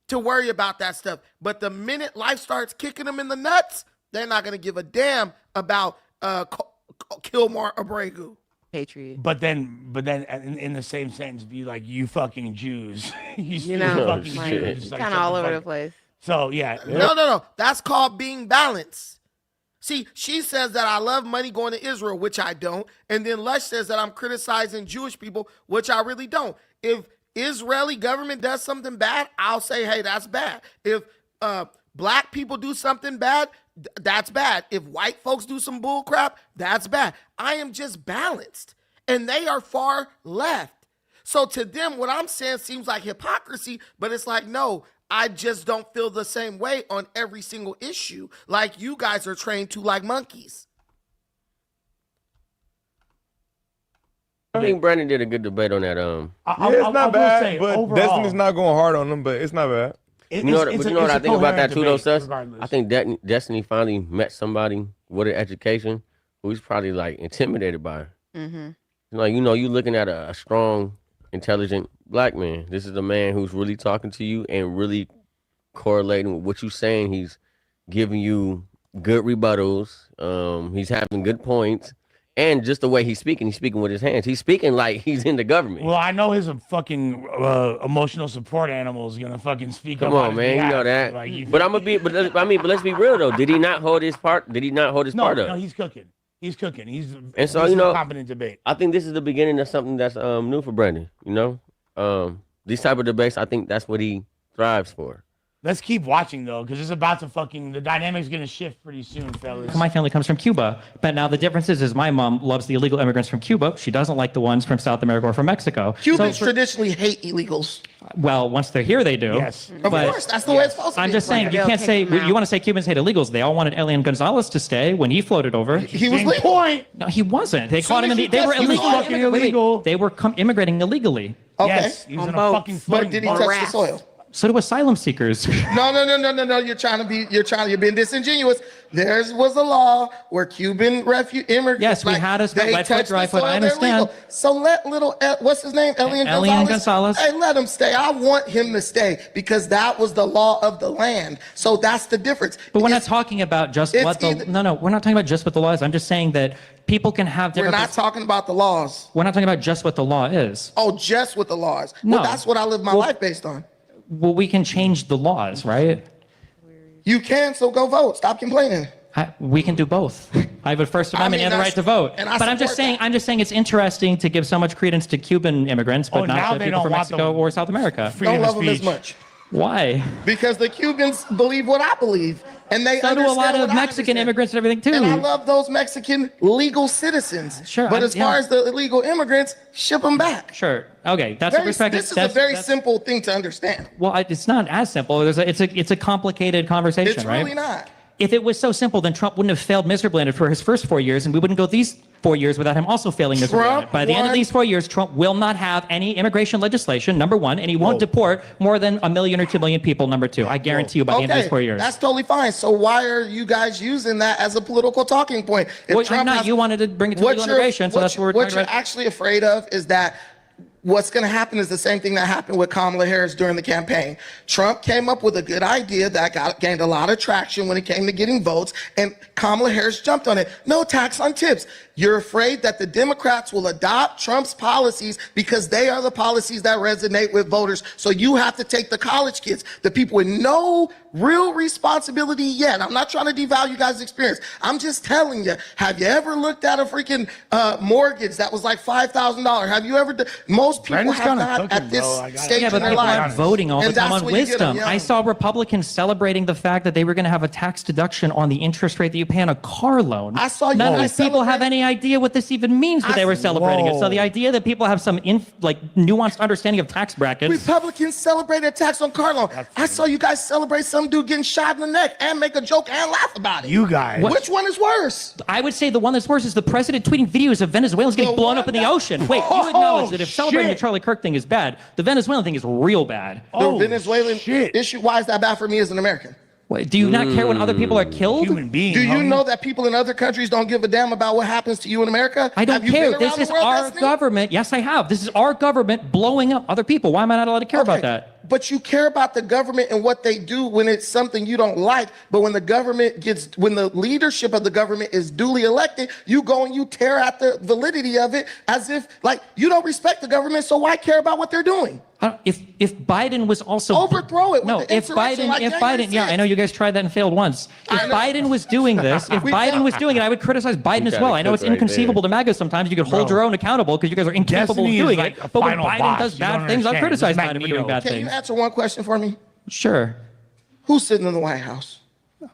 to worry about that stuff. But the minute life starts kicking them in the nuts, they're not going to give a damn about Kilmar Abregu. Patriot. But then in the same sentence, be like, you fucking Jews. You know, fucking like, Jews. kind of all over the place. So, yeah. No. That's called being balanced. See, she says that I love money going to Israel, which I don't. And then Lush says that I'm criticizing Jewish people, which I really don't. If Israeli government does something bad, I'll say, hey, that's bad. If black people do something bad, that's bad. If white folks do some bull crap, that's bad. I am just balanced. And they are far left. So to them, what I'm saying seems like hypocrisy, but it's like, no, I just don't feel the same way on every single issue like you guys are trained to like monkeys. I think Brandon did a good debate on that. It's not bad, but Destiny's not going hard on them, but it's not bad. You know what I think about that too, though, Sus? Regardless. I think Destiny finally met somebody with an education who he's probably like intimidated by. Mm-hmm. Like, you know, you looking at a strong, intelligent black man. This is a man who's really talking to you and really correlating with what you're saying. He's giving you good rebuttals. He's having good points. And just the way he's speaking with his hands. He's speaking like he's in the government. Well, I know his fucking emotional support animal is gonna fucking speak up. Come on, man, you know that. Like, but but let's be real though. Did he not hold his part? Did he not hold his part up? No, he's cooking. He's cooking. And so, you know, competent debate. I think this is the beginning of something that's new for Brandon. You know, these type of debates. I think that's what he thrives for. Let's keep watching though, because it's about to the dynamic's gonna shift pretty soon, fellas. My family comes from Cuba, but now the difference is my mom loves the illegal immigrants from Cuba. She doesn't like the ones from South America or from Mexico. Cubans traditionally hate illegals. Well, once they're here, they do. Yes. Of course, that's the way it's supposed to be. I'm just saying, you can't say, you want to say Cubans hate illegals. They all wanted Elian Gonzalez to stay when he floated over. He was legal. Point. No, he wasn't. They caught him in as they you were test- he was illegal. fucking illegal. They were immigrating illegally. Okay. Yes, he was On in a boats. fucking But floating did he boat. touch the soil? So do asylum seekers. No. You're being disingenuous. There was a law where Cuban immigrants. Yes, we had us they wet foot, touched dry the foot, soil, I they're understand. legal. So let what's his name? Elian Gonzalez. Hey, let him stay. I want him to stay because that was the law of the land. So that's the difference. But we're not talking about just what the we're not talking about just what the law is. I'm just saying that people can have We're different. not talking about the laws. We're not talking about just what the law is. Oh, just with the laws. No. Well, that's what I live my life based on. Well, we can change the laws, right? You can, so go vote. Stop complaining. We can do both. I have a First Amendment and the right to vote. and I But I'm just support saying, it's interesting to give so much credence to Cuban immigrants, but now not to they people don't from want Mexico them or South America. Freedom Don't of love them as speech. much. Why? Because the Cubans believe what I believe. And they So do a lot understand of what I Mexican understand. immigrants and everything too. And I love those Mexican legal citizens. Sure, But as far yeah. as the illegal immigrants, ship them back. Sure. Okay. That's a perspective. This is a very simple thing to understand. Well, it's not as simple. It's a complicated conversation, It's right? really not. If it was so simple, then Trump wouldn't have failed miserably for his first 4 years, and we wouldn't go these 4 years without him also failing miserably. Trump By the end of won- these 4 years, Trump will not have any immigration legislation, number one, and he won't deport more than 1 million or 2 million people, number two. I guarantee you by the end of these 4 years. That's totally fine. So why are you guys using that as a political talking point? If Well, I'm not. You wanted to bring it to legal immigration, so that's what we're What talking you're about. actually afraid of is that what's going to happen is the same thing that happened with Kamala Harris during the campaign. Trump came up with a good idea that gained a lot of traction when it came to getting votes, and Kamala Harris jumped on it. No tax on tips. You're afraid that the Democrats will adopt Trump's policies because they are the policies that resonate with voters. So you have to take the college kids, the people with no real responsibility yet. I'm not trying to devalue you guys' experience. I'm just telling you, have you ever looked at a freaking mortgage that was like $5,000? Have you ever, most people have not at this stage Yeah, in but their people aren't lives. voting all the And time that's on when you get 'em wisdom. I young. saw Republicans celebrating the fact that they were going to have a tax deduction on the interest rate that you pay on a car loan. I saw you None of guys these people have celebrate- any idea what this even means, but they were celebrating it. So the idea that people have some nuanced understanding of tax brackets. Republicans celebrate a tax on car loan. I saw you guys celebrate some dude getting shot in the neck and make a joke and laugh about it. You guys. Which one is worse? I would say the one that's worse is the president tweeting videos of Venezuelans getting The blown one up in the that- ocean. Wait, you acknowledge that if celebrating the Charlie Kirk thing is bad, the Venezuelan thing is real bad. The Venezuelan issue, why is that bad for me as an American? Wait, do you not care when other people are killed? Human being. Do you homie. know that people in other countries don't give a damn about what happens to you in America? I don't Have you care. been This around is the world, our Destiny? government. Yes, I have. This is our government blowing up other people. Why am I not allowed to care about Okay, that? But you care about the government and what they do when it's something you don't like. But when the leadership of the government is duly elected, you go and you tear at the validity of it as if like you don't respect the government. So why care about what they're doing? If Biden was also Overthrow it with no, the if insurrection Biden, like if January Biden, yeah, I 6th. know you guys tried that and failed once. If I know. Biden was doing this, if Biden was doing it, I would criticize Biden as gotta well. I know cook it's right inconceivable to MAGA sometimes. You could hold your own accountable because you guys are incapable Destiny of is doing like it. a But when final Biden boss. does You bad don't things, I'll understand. criticize It's Biden for Magneto. doing bad Can you things. answer one question for me? Sure. Who's sitting in the White House?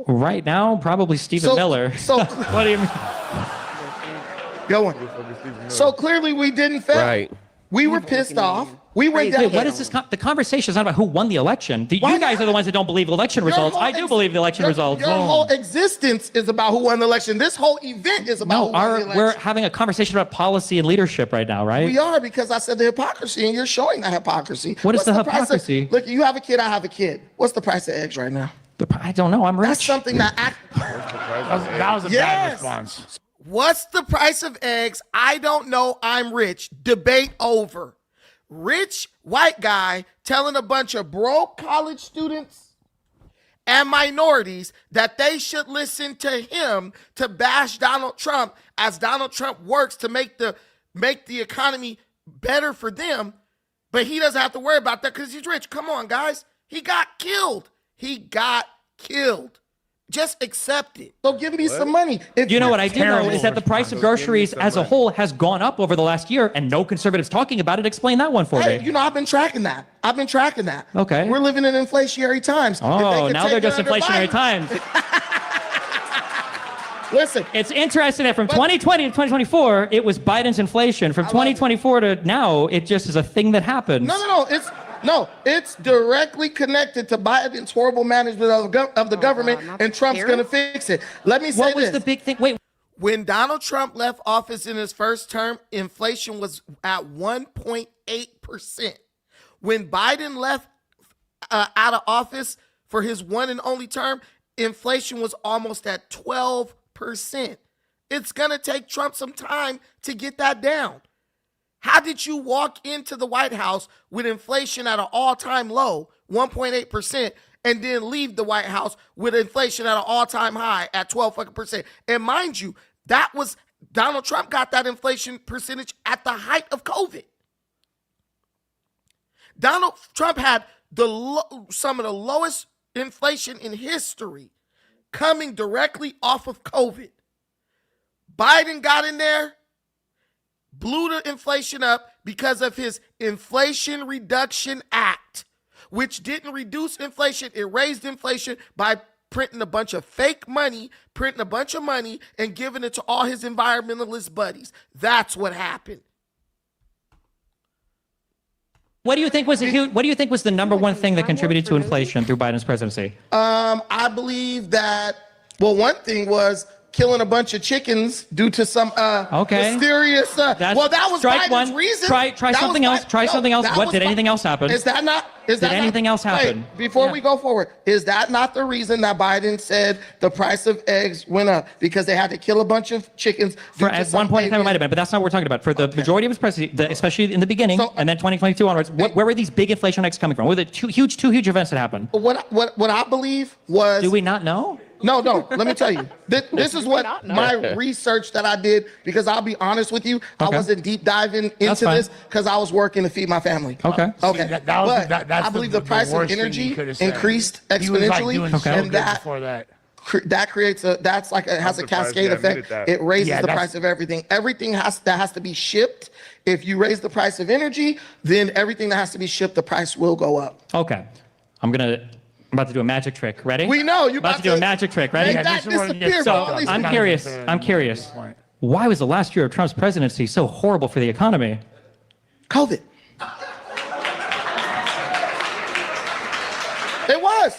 Right now, probably Stephen Miller. So What do you mean? go on. So clearly we didn't fail. Right. We were pissed off. We went down. Wait, what is this? The conversation is not about who won the election. You Why guys not? are the ones that don't believe election results. I do believe the election results. Your whole existence is about who won the election. This whole event is about who No, won the election. we're having a conversation about policy and leadership right now, right? We are, because I said the hypocrisy, and you're showing that hypocrisy. What is What's the price of- hypocrisy? Look, you have a kid, I have a kid. What's the price of eggs right now? I don't know. I'm rich. That's something that That was a bad Yes. response. What's the price of eggs? I don't know. I'm rich. Debate over. Rich white guy telling a bunch of broke college students and minorities that they should listen to him to bash Donald Trump as Donald Trump works to make the economy better for them, but he doesn't have to worry about that because he's rich. Come on, guys. He got killed. He got killed. Just accept it. So give me some money. If You know you're- what I do know Terrible is that the price of response. groceries Give me some as a money. whole has gone up over the last year, and no conservatives talking about it. Explain that one for Hey, me. you know, I've been tracking that. Okay. We're living in inflationary times. If they Oh, could now take they're it just under inflationary Biden- times. Listen, It's interesting that from 2020 to 2024, it was Biden's inflation. From 2024 to now, it just is a thing that happens. it's directly connected to Biden's horrible management of the government, not and the Trump's going to tariff? fix it. Let me say What was this. the big thing? Wait, When Donald Trump left office in his first term, inflation was at 1.8%. When Biden left out of office for his one and only term, inflation was almost at 12%. It's going to take Trump some time to get that down. How did you walk into the White House with inflation at an all-time low, 1.8%, and then leave the White House with inflation at an all-time high at 12%? And mind you, that was Donald Trump got that inflation percentage at the height of COVID. Donald Trump had some of the lowest inflation in history coming directly off of COVID. Biden got in there, blew the inflation up because of his Inflation Reduction Act, which didn't reduce inflation. It raised inflation by printing a bunch of fake money, printing a bunch of money, and giving it to all his environmentalist buddies. That's what happened. what do you think was the number one thing that contributed to inflation through Biden's presidency? I believe that, well, one thing was killing a bunch of chickens due to some mysterious. Well, that was strike Biden's one. reason. Try That something was else. Try something else. that What was did anything else happen? Is that not? Did anything else happen? Wait, before we go forward, is that not the reason that Biden said the price of eggs went up because they had to kill a bunch of chickens? For at one point in time, it might have been, but that's not what we're talking about. For the majority of his presidency, especially in the beginning, and then 2022 onwards, where were these big inflation hikes coming from? Were the two huge events that happened? What I believe was. Do we not know? No. Let me tell you. This is what my research that I did, because I'll be honest with you, I wasn't deep diving into this because I was working to feed my family. Okay. Okay. I believe the price of energy increased exponentially, and that creates has a cascade effect. It raises the price of everything. Everything that has to be shipped. If you raise the price of energy, then everything that has to be shipped, the price will go up. Okay. I'm about to do a magic trick. Ready? We know you about to do a magic trick. Ready? Make that disappear. So I'm curious. Why was the last year of Trump's presidency so horrible for the economy? COVID. It was.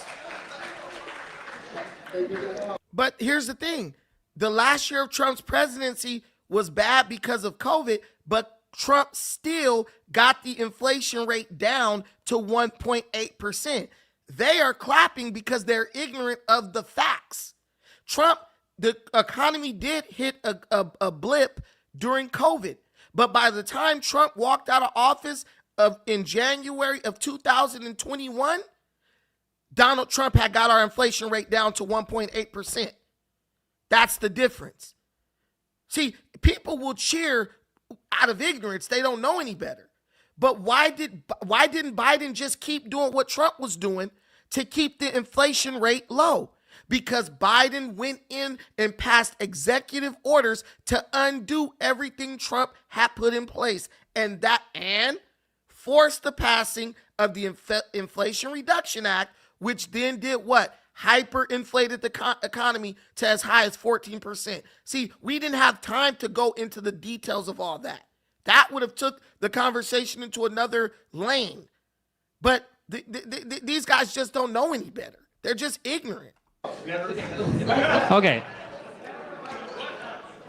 But here's the thing. The last year of Trump's presidency was bad because of COVID, but Trump still got the inflation rate down to 1.8%. They are clapping because they're ignorant of the facts. The economy did hit a blip during COVID. But by the time Trump walked out of office in January of 2021, Donald Trump had got our inflation rate down to 1.8%. That's the difference. See, people will cheer out of ignorance. They don't know any better. But why didn't Biden just keep doing what Trump was doing to keep the inflation rate low? Because Biden went in and passed executive orders to undo everything Trump had put in place, and forced the passing of the Inflation Reduction Act, which then did what? Hyperinflated the economy to as high as 14%. See, we didn't have time to go into the details of all that. That would have took the conversation into another lane. But these guys just don't know any better. They're just ignorant. Okay.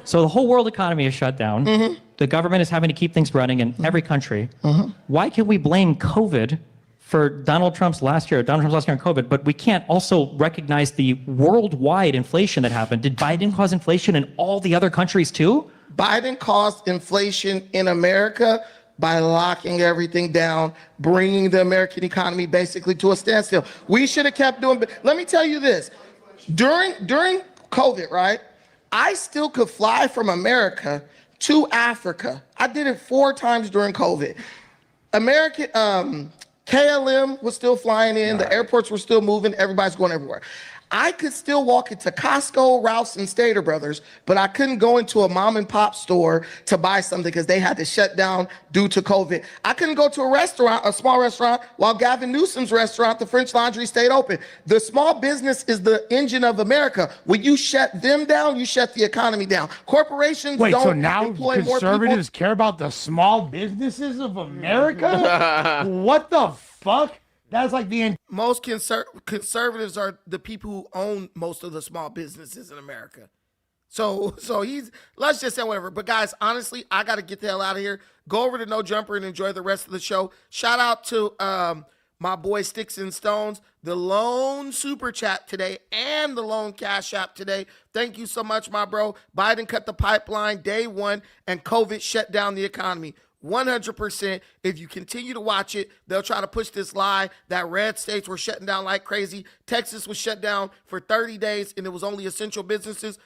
So the whole world economy is shut down. Mm-hmm. The government is having to keep things running in every country. Mm-hmm. Why can we blame COVID for Donald Trump's last year on COVID, but we can't also recognize the worldwide inflation that happened? Did Biden cause inflation in all the other countries too? Biden caused inflation in America by locking everything down, bringing the American economy basically to a standstill. We should have kept doing, but let me tell you this. During COVID, right, I still could fly from America to Africa. I did it 4 times during COVID. KLM was still flying in, the airports were still moving, everybody's going everywhere. I could still walk into Costco, Ralph's, and Stater Brothers, but I couldn't go into a mom and pop store to buy something because they had to shut down due to COVID. I couldn't go to a small restaurant, while Gavin Newsom's restaurant, the French Laundry, stayed open. The small business is the engine of America. When you shut them down, you shut the economy down. Corporations don't so now employ more conservatives care about the small businesses of America? What the fuck? That's like most conservatives are the people who own most of the small businesses in America. So let's just say whatever. But guys, honestly, I got to get the hell out of here. Go over to No Jumper and enjoy the rest of the show. Shout out to my boy Sticks and Stones, the lone super chat today and the lone cash app today. Thank you so much, my bro. Biden cut the pipeline day 1 and COVID shut down the economy. 100%. If you continue to watch it, they'll try to push this lie that red states were shutting down like crazy. Texas was shut down for 30 days and it was only essential businesses.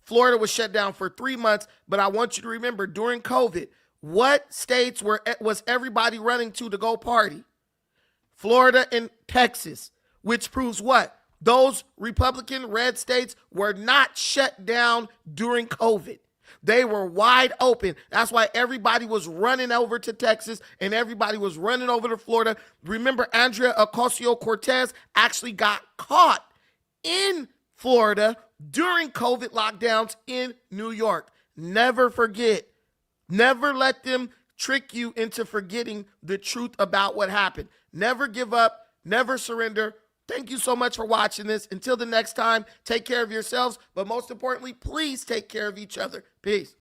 Florida was shut down for 3 months. But I want you to remember, during COVID, what states was everybody running to go party? Florida and Texas, which proves what? Those Republican red states were not shut down during COVID. They were wide open. That's why everybody was running over to Texas and everybody was running over to Florida. Remember, Andrea Ocasio-Cortez actually got caught in Florida during COVID lockdowns in New York. Never forget. Never let them trick you into forgetting the truth about what happened. Never give up. Never surrender. Thank you so much for watching this. Until the next time, take care of yourselves, but most importantly, please take care of each other. Peace.